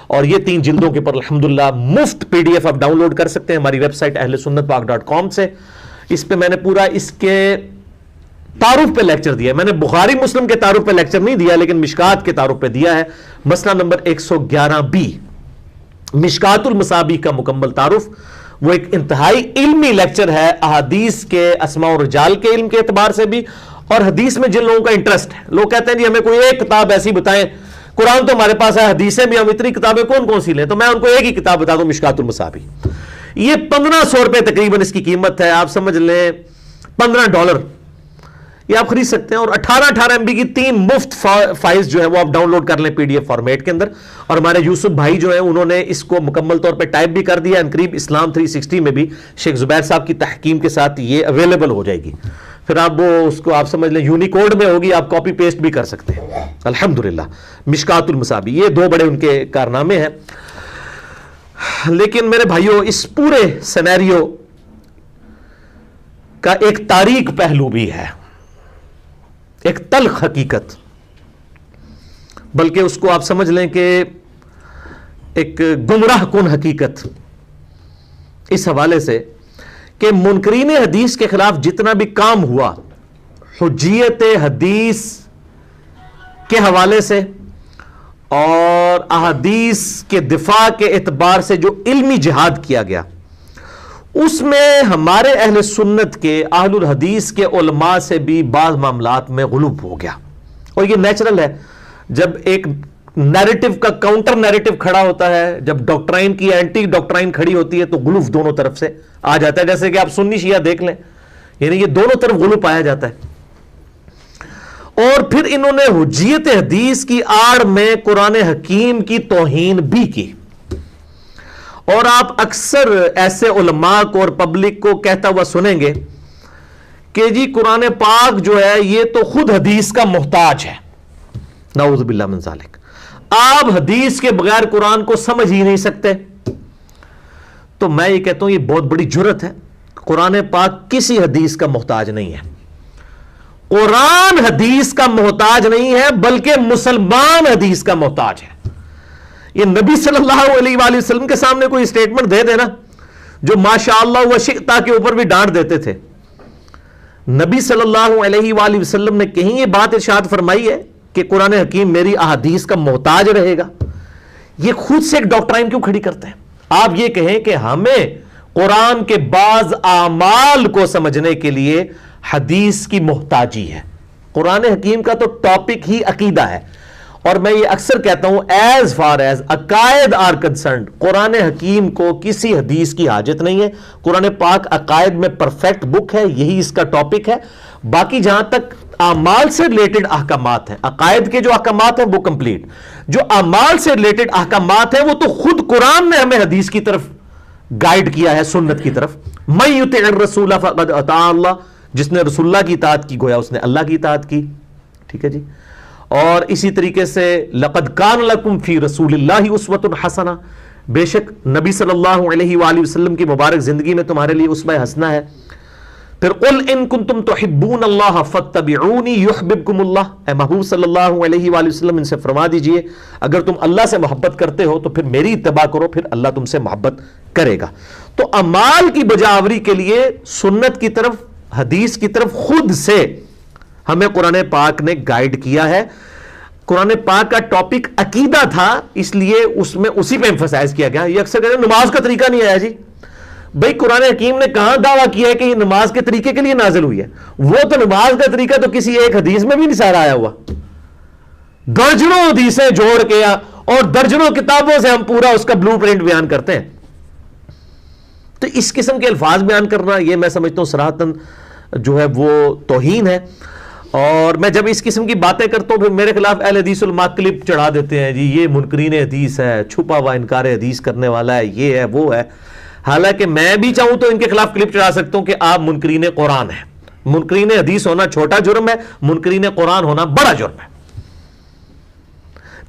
اور یہ 3 جلدوں کے اوپر الحمدللہ مفت PDF آپ ڈاؤن لوڈ کر سکتے ہیں ہماری ویب سائٹ ahlsunnatpak.com سے. اس پہ میں نے پورا اس کے تعارف پہ لیکچر دیا ہے. میں نے بخاری مسلم کے تعارف پہ لیکچر نہیں دیا، لیکن مشکات کے تعارف پہ دیا ہے. مسئلہ نمبر 111B، مشکات المصابیح کا مکمل تعارف. وہ ایک انتہائی علمی لیکچر ہے، احادیث کے اسماء و رجال کے علم کے اعتبار سے بھی، اور حدیث میں جن لوگوں کا انٹرسٹ ہے. لوگ کہتے ہیں جی ہمیں کوئی ایک کتاب ایسی بتائیں، قرآن تو ہمارے پاس ہے، حدیثیں بھی، ہم اتنی کتابیں کون کون سی لیں؟ تو میں ان کو ایک ہی کتاب بتا دوں، مشکات المصابیح. یہ 1500 روپے تقریباً اس کی قیمت ہے، آپ سمجھ لیں $15. یہ آپ خرید سکتے ہیں، اور 18 MB کی 3 مفت فائلز جو ہے وہ آپ ڈاؤن لوڈ کر لیں PDF فارمیٹ کے اندر. اور ہمارے یوسف بھائی جو ہیں انہوں نے اس کو مکمل طور پہ ٹائپ بھی کر دیا. عنقریب اسلام 360 میں بھی شیخ زبیر صاحب کی تحکیم کے ساتھ یہ اویلیبل ہو جائے گی. پھر آپ وہ اس کو آپ سمجھ لیں یونیکوڈ میں ہوگی، آپ کاپی پیسٹ بھی کر سکتے ہیں الحمدللہ. مشکات المصابیح، یہ 2 بڑے ان کے کارنامے ہیں. لیکن میرے بھائیوں اس پورے سینیریو کا ایک تاریک پہلو بھی ہے، ایک تلخ حقیقت، بلکہ اس کو آپ سمجھ لیں کہ ایک گمراہ کن حقیقت، اس حوالے سے کہ منکرین حدیث کے خلاف جتنا بھی کام ہوا حجیت حدیث کے حوالے سے اور احادیث کے دفاع کے اعتبار سے جو علمی جہاد کیا گیا، اس میں ہمارے اہل سنت کے اہل الحدیث کے علماء سے بھی بعض معاملات میں غلوب ہو گیا. اور یہ نیچرل ہے، جب ایک نیریٹو کا کاؤنٹر نیریٹو کھڑا ہوتا ہے، جب ڈاکٹرائن کی اینٹی ڈاکٹرائن کھڑی ہوتی ہے تو غلوف دونوں طرف سے آ جاتا ہے. جیسے کہ آپ سنی شیعہ دیکھ لیں، یعنی یہ دونوں طرف غلوف پایا جاتا ہے. اور پھر انہوں نے حجیت حدیث کی آڑ میں قرآن حکیم کی توہین بھی کی. اور آپ اکثر ایسے علماء کو اور پبلک کو کہتا ہوا سنیں گے کہ جی قرآن پاک جو ہے یہ تو خود حدیث کا محتاج ہے. نعوذ باللہ من ذالک، آپ حدیث کے بغیر قرآن کو سمجھ ہی نہیں سکتے. تو میں یہ کہتا ہوں یہ بہت بڑی جرت ہے. قرآن پاک کسی حدیث کا محتاج نہیں ہے. قرآن حدیث کا محتاج نہیں ہے، بلکہ مسلمان حدیث کا محتاج ہے. یہ نبی صلی اللہ علیہ وآلہ وسلم کے سامنے کوئی اسٹیٹمنٹ دے دینا جو ماشاءاللہ و شئتا کے اوپر بھی ڈانٹ دیتے تھے. نبی صلی اللہ علیہ وآلہ وسلم نے کہیں یہ بات ارشاد فرمائی ہے کہ قرآن حکیم میری احادیث کا محتاج رہے گا؟ یہ خود سے ایک ڈاکٹرائن کیوں کھڑی کرتے ہیں؟ آپ یہ کہیں کہ ہمیں قرآن کے بعض اعمال کو سمجھنے کے لیے حدیث کی محتاجی ہے. قرآن حکیم کا تو ٹاپک ہی عقیدہ ہے. اور میں یہ اکثر کہتا ہوں ایز فار ایز عقائد آر کنسرنڈ، قرآن حکیم کو کسی حدیث کی حاجت نہیں ہے. قرآن پاک عقائد میں پرفیکٹ بک ہے، یہی اس کا ٹاپک ہے. باقی جہاں تک اعمال سے ریلیٹڈ احکامات ہیں، عقائد کے جو احکامات ہیں وہ کمپلیٹ. جو اعمال سے ریلیٹڈ احکامات ہیں وہ تو خود قرآن نے ہمیں حدیث کی طرف گائیڈ کیا ہے، سنت کی طرف. من یطع الرسول فقد اطاع اللہ، جس نے رسول اللہ کی اطاعت کی گویا اس نے اللہ کی اطاعت کی. ٹھیک ہے جی. اور اسی طریقے سے لقد کان لکم فی رسول اللہ اسوۃ حسنہ، بے شک نبی صلی اللہ علیہ وآلہ وسلم کی مبارک زندگی میں تمہارے لیے اسوہ حسنہ ہے. پھر قل ان کنتم تحبون اللہ فاتبعونی یحببکم اللہ، اے محبوب صلی اللہ علیہ وآلہ وسلم ان سے فرما دیجئے اگر تم اللہ سے محبت کرتے ہو تو پھر میری اتباع کرو، پھر اللہ تم سے محبت کرے گا۔ تو اعمال کی بجاوری کے لیے سنت کی طرف، حدیث کی طرف خود سے ہمیں قرآن پاک نے گائیڈ کیا ہے۔ قرآن پاک کا ٹاپک عقیدہ تھا، اس لیے اس میں اسی پہ ایمفسائز کیا گیا۔ یہ اکثر کہتے ہیں نماز کا طریقہ نہیں آیا جی، بھئی قرآن حکیم نے کہاں دعویٰ کیا ہے کہ یہ نماز کے طریقے کے لیے نازل ہوئی ہے؟ وہ تو نماز کا طریقہ تو کسی ایک حدیث میں بھی نہیں سارا آیا ہوا، درجنوں حدیثیں جوڑ کے اور درجنوں کتابوں سے ہم پورا اس کا بلو پرنٹ بیان کرتے ہیں۔ تو اس قسم کے الفاظ بیان کرنا یہ میں سمجھتا ہوں صراحتاً جو ہے وہ توہین ہے۔ اور میں جب اس قسم کی باتیں کرتا ہوں پھر میرے خلاف اہل حدیث علماء کلپ چڑھا دیتے ہیں، جی یہ منکرین حدیث ہے، چھپا ہوا انکار حدیث کرنے والا ہے، یہ ہے وہ ہے۔ حالانکہ میں بھی چاہوں تو ان کے خلاف کلپ چڑھا سکتا ہوں کہ آپ منکرین قرآن ہیں۔ منکرین حدیث ہونا چھوٹا جرم ہے، منکرین قرآن ہونا بڑا جرم ہے۔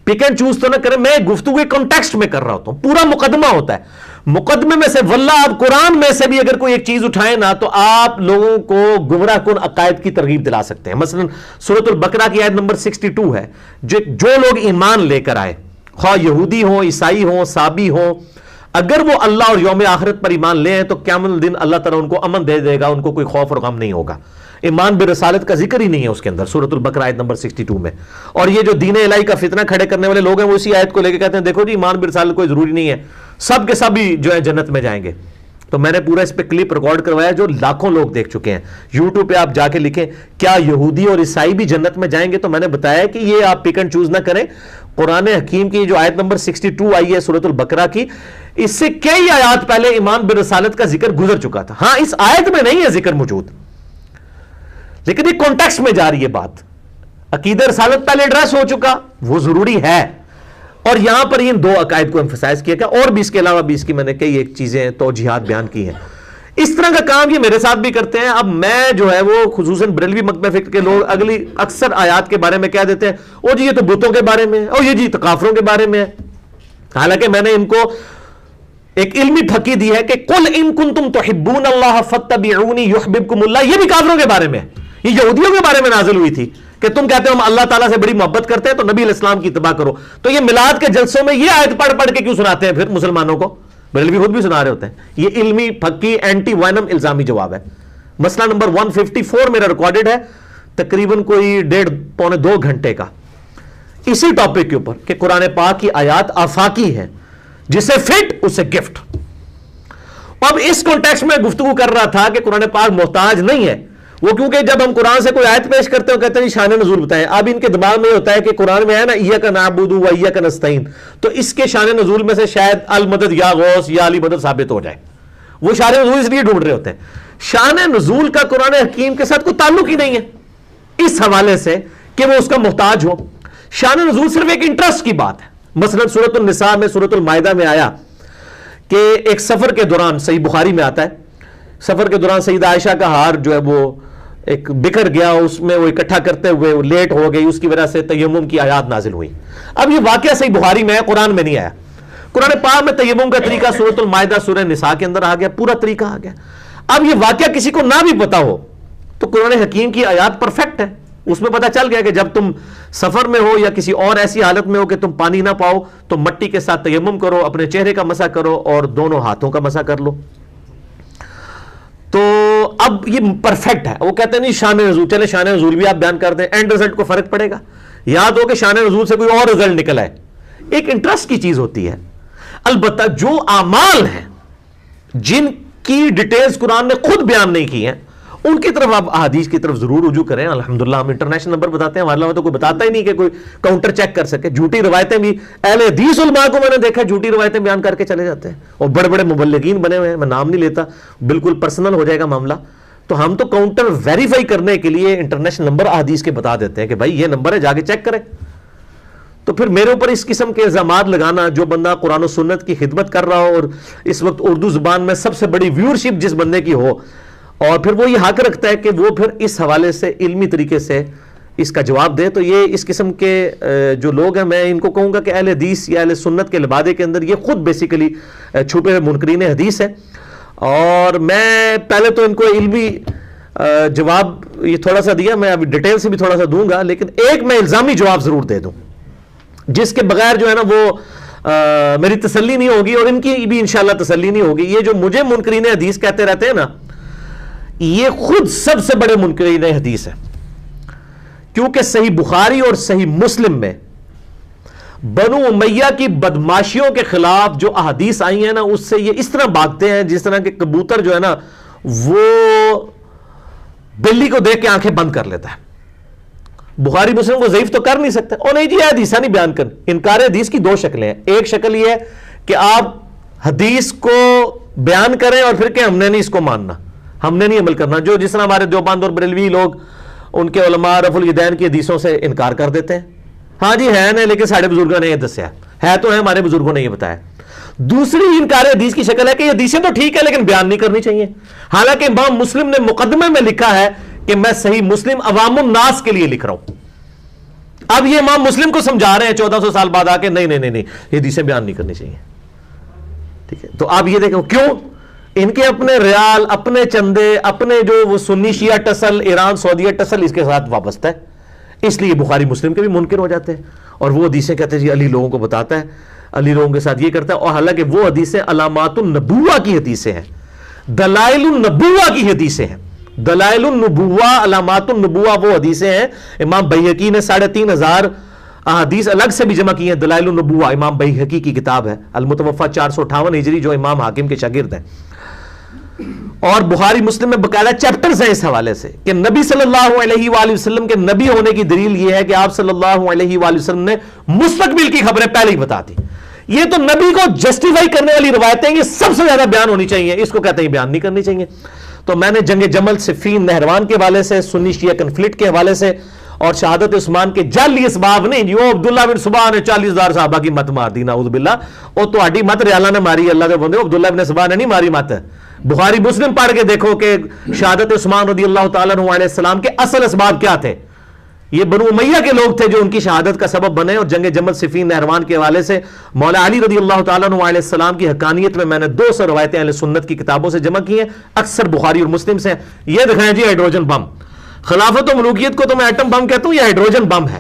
پک اینڈ چوز تو نہ کریں، میں گفتگو کے کانٹیکسٹ میں کر رہا ہوتا ہوں، پورا مقدمہ ہوتا ہے، مقدمے میں سے واللہ آپ قرآن میں سے بھی اگر کوئی ایک چیز اٹھائیں نا تو آپ لوگوں کو گمراہ کن عقائد کی ترغیب دلا سکتے ہیں۔ مثلا سورۃ البقرہ کی آیت نمبر 62 ہے، جو لوگ ایمان لے کر آئے، خواہ یہودی ہوں، عیسائی ہوں، صابی ہوں، اگر وہ اللہ اور یوم آخرت پر ایمان لے ہیں تو قیامت الدین اللہ تعالیٰ ان کو امن دے دے گا، ان کو کوئی خوف اور غم نہیں ہوگا۔ ایمان برسالت کا ذکر ہی نہیں ہے اس کے اندر سورۃ البقرہ آیت نمبر 62 میں۔ اور یہ جو دین الہی کا فتنہ کھڑے کرنے والے لوگ ہیں وہ اسی آیت کو لے کے کہتے ہیں دیکھو جی ایمان برسالت کوئی ضروری نہیں ہے، سب کے سب ہی جو ہے جنت میں جائیں گے۔ تو میں نے پورا اس پہ کلپ ریکارڈ کروایا جو لاکھوں لوگ دیکھ چکے ہیں، یوٹیوب پہ آپ جا کے لکھیں کیا یہودی اور عیسائی بھی جنت میں جائیں گے، تو میں نے بتایا کہ یہ آپ پک اینڈ چوز نہ کریں۔ قرآن حکیم کی جو آیت نمبر 62 آئی ہے سورۃ البقرہ کی، اس سے کئی آیات پہلے ایمان برسالت کا ذکر گزر چکا تھا۔ ہاں اس آیت میں نہیں ہے ذکر موجود، لیکن یہ کانٹیکسٹ میں جا رہی ہے بات۔ عقیدہ رسالت پہلے ایڈریس ہو چکا، وہ ضروری ہے، اور یہاں پر ان دو عقائد کو ایمفسائز کیا گیا، اور بھی اس کے علاوہ بھی اس کی میں نے کئی ایک چیزیں توجیحات بیان کی ہیں۔ اس طرح کا کام یہ میرے ساتھ بھی کرتے ہیں۔ اب میں جو ہے وہ خصوصاً بریلوی مکتبہ فکر کے لوگ اگلی اکثر آیات کے بارے میں کہہ دیتے ہیں او جی یہ تو بتوں کے بارے میں ہے، او یہ جی تکافروں کے بارے میں ہے، حالانکہ میں نے ان کو ایک علمی پھکی دی ہے کہ قل ان کنتم تحبون اللہ فاتبعونی یحببکم اللہ، یہ بھی کافروں کے بارے میں ہے، یہ یہودیوں کے بارے میں نازل ہوئی تھی کہ تم کہتے ہو ہم اللہ تعالیٰ سے بڑی محبت کرتے ہیں تو نبی علیہ السلام کی اتباع کرو۔ تو یہ میلاد کے جلسوں میں یہ آیت پڑھ پڑھ کے کیوں سناتے ہیں پھر مسلمانوں کو؟ بریلوی خود بھی سنا رہے ہوتے ہیں۔ یہ علمی پھکی اینٹی وائنم الزامی جواب ہے۔ مسئلہ نمبر 154 میرا ریکارڈڈ ہے، تقریباً کوئی 1.5-2 گھنٹے کا، اسی ٹاپک کے اوپر کہ قرآن پاک کی آیات آفاقی ہیں، جسے فٹ اسے گفٹ۔ اب اس کانٹیکسٹ میں گفتگو کر رہا تھا کہ قرآن پاک محتاج نہیں ہے، وہ کیونکہ جب ہم قرآن سے کوئی آیت پیش کرتے ہیں کہتے ہیں شان نزول بتائیں، اب ان کے دماغ میں ہوتا ہے کہ قرآن میں ہے نا ایاک نعبد و ایاک نستعین، تو اس کے شان نزول میں سے شاید المدد یا غوث یا علی مدد ثابت ہو جائے، وہ شان نزول اس لیے ڈھونڈ رہے ہوتے ہیں۔ شان نزول کا قرآن حکیم کے ساتھ کوئی تعلق ہی نہیں ہے اس حوالے سے کہ وہ اس کا محتاج ہو۔ شان نزول صرف ایک انٹرسٹ کی بات ہے۔ مثلا سورۃ النساء میں، سورۃ المائدہ میں آیا کہ ایک سفر کے دوران، صحیح بخاری میں آتا ہے، سفر کے دوران سیدہ عائشہ کا ہار جو ہے وہ ایک بکھر گیا، اس میں وہ اکٹھا کرتے ہوئے وہ لیٹ ہو گئی، اس کی وجہ سے تیمم کی آیات نازل ہوئی۔ اب یہ واقعہ صحیح بخاری میں ہے، قرآن میں نہیں آیا۔ قرآن پاک میں تیمم کا طریقہ سورۃ المائدہ سورہ نساء کے اندر آ گیا، پورا طریقہ آ گیا۔ اب یہ واقعہ کسی کو نہ بھی پتا ہو تو قرآن حکیم کی آیات پرفیکٹ ہے، اس میں پتا چل گیا کہ جب تم سفر میں ہو یا کسی اور ایسی حالت میں ہو کہ تم پانی نہ پاؤ تو مٹی کے ساتھ تیمم کرو، اپنے چہرے کا مسح کرو اور دونوں ہاتھوں کا مسح کر لو۔ تو اب یہ پرفیکٹ ہے۔ وہ کہتے ہیں نہیں شان نزول، چلے شان نزول بھی آپ بیان کر دیں، اینڈ رزلٹ کو فرق پڑے گا۔ یاد ہو کہ شان نزول سے کوئی اور رزلٹ نکلا ہے، ایک انٹرسٹ کی چیز ہوتی ہے۔ البتہ جو اعمال ہیں جن کی ڈیٹیلز قرآن نے خود بیان نہیں کی ہیں ان کی طرف آپ احادیث کی طرف ضرور رجوع کریں۔ الحمدللہ ہم انٹرنیشنل نمبر بتاتے ہیں، ہمارے تو کوئی بتاتا ہی نہیں کہ کوئی کاؤنٹر چیک کر سکے۔ جھوٹی روایتیں بھی اہل حدیث علماء کو میں نے دیکھا جھوٹی روایتیں بیان کر کے چلے جاتے ہیں، اور بڑے بڑے مبلغین بنے ہوئے ہیں، میں نام نہیں لیتا، بالکل پرسنل ہو جائے گا معاملہ۔ تو ہم تو کاؤنٹر ویریفائی کرنے کے لیے انٹرنیشنل نمبر احادیث کے بتا دیتے ہیں کہ بھائی یہ نمبر ہے، جا کے چیک کریں۔ تو پھر میرے اوپر اس قسم کے الزامات لگانا، جو بندہ قرآن و سنت کی خدمت کر رہا ہو اور اس وقت اردو زبان میں سب سے بڑی ویورشپ جس بندے کی ہو، اور پھر وہ یہ حق رکھتا ہے کہ وہ پھر اس حوالے سے علمی طریقے سے اس کا جواب دے، تو یہ اس قسم کے جو لوگ ہیں میں ان کو کہوں گا کہ اہل حدیث یا اہل سنت کے لبادے کے اندر یہ خود بیسیکلی چھپے ہوئے منکرین حدیث ہے۔ اور میں پہلے تو ان کو علمی جواب یہ تھوڑا سا دیا، میں ابھی ڈیٹیل سے بھی تھوڑا سا دوں گا، لیکن ایک میں الزامی جواب ضرور دے دوں جس کے بغیر جو ہے نا وہ میری تسلی نہیں ہوگی اور ان کی بھی انشاءاللہ تسلی نہیں ہوگی. یہ جو مجھے منکرین حدیث کہتے رہتے ہیں نا، یہ خود سب سے بڑے منکرین حدیث ہیں، کیونکہ صحیح بخاری اور صحیح مسلم میں بنو امیہ کی بدماشیوں کے خلاف جو احادیث آئی ہیں نا، اس سے یہ اس طرح بھاگتے ہیں جس طرح کہ کبوتر جو ہے نا وہ بلی کو دیکھ کے آنکھیں بند کر لیتا ہے. بخاری مسلم کو ضعیف تو کر نہیں سکتے، اور نہیں جی حدیث نہیں بیان کر. انکار حدیث کی دو شکلیں ہیں. ایک شکل یہ ہے کہ آپ حدیث کو بیان کریں اور پھر کہ ہم نے نہیں اس کو ماننا، ہم نے نہیں عمل کرنا، جو جس طرح ہمارے دیوبند اور بریلوی لوگ ان کے علماء رفع الیدین کی حدیثوں سے انکار کر دیتے ہیں. ہاں جی ہے نہیں، لیکن سارے بزرگوں نے یہ دسیا ہے تو ہے، ہمارے بزرگوں نے یہ بتایا. دوسری انکار حدیث کی شکل ہے کہ یہ حدیثیں تو ٹھیک ہے لیکن بیان نہیں کرنی چاہیے. حالانکہ امام مسلم نے مقدمے میں لکھا ہے کہ میں صحیح مسلم عوام الناس کے لیے لکھ رہا ہوں. اب یہ امام مسلم کو سمجھا رہے ہیں 1400 سال بعد آ کے نہیں نہیں نہیں نہیں یہ حدیثیں بیان نہیں کرنی چاہیے. ٹھیک ہے، تو آپ یہ دیکھو کیوں ان کے اپنے ریال، اپنے چندے، اپنے جو وہ سنی شیعہ ٹسل، ایران سعودیہ ٹسل اس کے ساتھ وابستہ ہے، اس لیے بخاری مسلم کے بھی منکر ہو جاتے ہیں. اور وہ حدیثیں کہتے ہیں جی علی لوگوں کو بتاتا ہے، علی لوگوں کے ساتھ یہ کرتا ہے، اور حالانکہ وہ حدیثیں علامات النبوہ کی حدیثیں ہیں، دلائل النبوہ کی حدیثیں ہیں. دلائل النبوہ، علامات النبوہ وہ حدیثیں ہیں. امام بیہقی نے 3500 احادیث الگ سے بھی جمع کی ہیں. دلائل النبوہ امام بیہقی کی کتاب ہے، المتوفہ 458 ہجری، جو امام حاکم کے شاگرد ہیں. اور بخاری مسلم میں باقاعدہ چیپٹرز ہیں اس حوالے سے کہ نبی صلی اللہ علیہ وآلہ وسلم کے نبی ہونے کی دلیل یہ ہے کہ آپ صلی اللہ علیہ وآلہ وسلم نے مستقبل کی خبریں پہلے ہی بتا دی. یہ تو نبی کو جسٹیفائی کرنے والی روایتیں یہ سب سے زیادہ بیان ہونی چاہیے، اس کو کہتے ہیں بیان نہیں کرنی چاہیے. تو میں نے جنگ جمل، صفین، نہروان کے حوالے سے، سنی شیعہ کنفلکٹ کے حوالے سے، اور شہادت عثمان کے جعلی اسباب نہیں جو عبداللہ بن صبح نے 40,000 صحابہ کی مت مار دی، نعوذ باللہ. اور تو آڈی مت ریالہ نے ماری، اللہ کے بندے، عبداللہ بن صبح نے نہیں ماری مت. بخاری مسلم پڑھ کے دیکھو کہ شہادت عثمان رضی اللہ تعالیٰ عنہ علیہ السلام کے اصل اسباب کیا تھے. یہ بنو امیہ کے لوگ تھے جو ان کی شہادت کا سبب بنے. اور جنگ جمل، صفین، نہروان کے حوالے سے مولا علی رضی اللہ تعالیٰ عنہ علیہ السلام کی حقانیت میں نے 200 روایتیں اہل سنت کی کتابوں سے جمع کی ہیں، اکثر بخاری اور مسلم سے. یہ دکھائیں جی ہائیڈروجن بم. خلافت و ملوکیت کو تو میں ایٹم بم کہتا ہوں، یہ ہائیڈروجن بم ہے.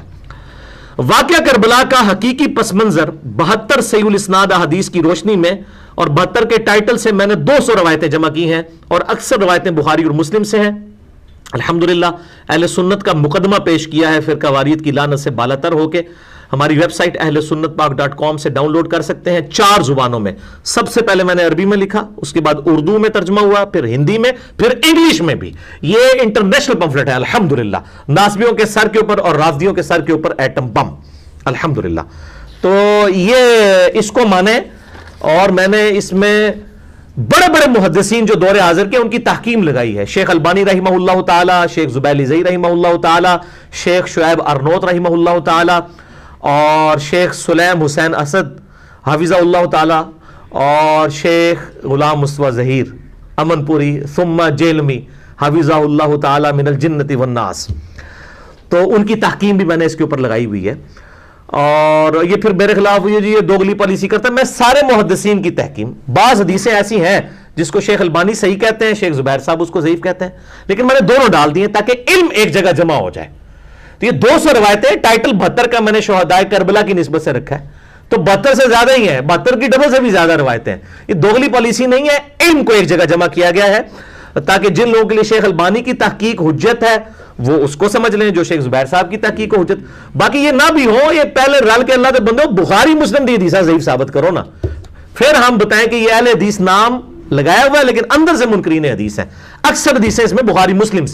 واقعہ کربلا کا حقیقی پس منظر 72 صحیح الاسناد احادیث کی روشنی میں اور 72 کے ٹائٹل سے میں نے 200 روایتیں جمع کی ہیں، اور اکثر روایتیں بخاری اور مسلم سے ہیں. الحمدللہ اہل سنت کا مقدمہ پیش کیا ہے فرقہ واریت کی لعنت سے بالاتر ہو کے. ہماری ویب سائٹ اہل سنت پاک .com سے ڈاؤن لوڈ کر سکتے ہیں 4 زبانوں میں. سب سے پہلے میں نے عربی میں لکھا، اس کے بعد اردو میں ترجمہ ہوا، پھر ہندی میں، پھر انگلش میں بھی. یہ انٹرنیشنل پمفلٹ ہے الحمدللہ. ناصبیوں کے سر کے اوپر اور رافضیوں کے سر کے اوپر ایٹم بم الحمدللہ. تو یہ اس کو مانیں. اور میں نے اس میں بڑے بڑے محدثین جو دور حاضر کے ان کی تحکیم لگائی ہے. شیخ البانی رحمہ اللہ تعالی، شیخ زبیلی زئی رحمہ اللہ تعالی، شیخ شعیب ارنوت رحمہ اللہ تعالی، اور شیخ سلیم حسین اسد حافظہ اللہ تعالی، اور شیخ غلام مصطفیٰ ظہیر امن پوری ثم جیلمی حافظہ اللہ تعالی من الجنت والناس. تو ان کی تحکیم بھی میں نے اس کے اوپر لگائی ہوئی ہے. اور یہ پھر میرے خلاف یہ دوگلی پالیسی کرتا ہے. میں سارے محدثین کی تحکیم، بعض حدیثیں ایسی ہیں جس کو شیخ البانی صحیح کہتے ہیں، شیخ زبیر صاحب اس کو ضعیف کہتے ہیں، لیکن میں نے دونوں ڈال دیے تاکہ علم ایک جگہ جمع ہو جائے. تو یہ 200 روایتیں، ٹائٹل 72 کا میں نے شہدائے کربلا کی نسبت سے رکھا ہے، تو 72 سے زیادہ ہی ہیں، 72 کی ڈبل سے بھی زیادہ روایتیں. یہ دوگلی پالیسی نہیں ہے، علم کو ایک جگہ جمع کیا گیا ہے تاکہ جن لوگوں کے لیے شیخ البانی کی تحقیق حجت ہے وہ اس کو سمجھ لیں، جو شیخ زبیر صاحب کی تحقیق کو حجت. باقی یہ نہ بھی ہو، یہ پہلے رل کے اللہ کے بندے بخاری مسلم دی حدیث ضعیف ثابت کرو نا، پھر ہم بتائیں کہ یہ اہل حدیث نام لگایا ہوا ہے لیکن اندر سے منکرین حدیث ہیں. اکثر حدیثیں اس میں بخاری مسلم سے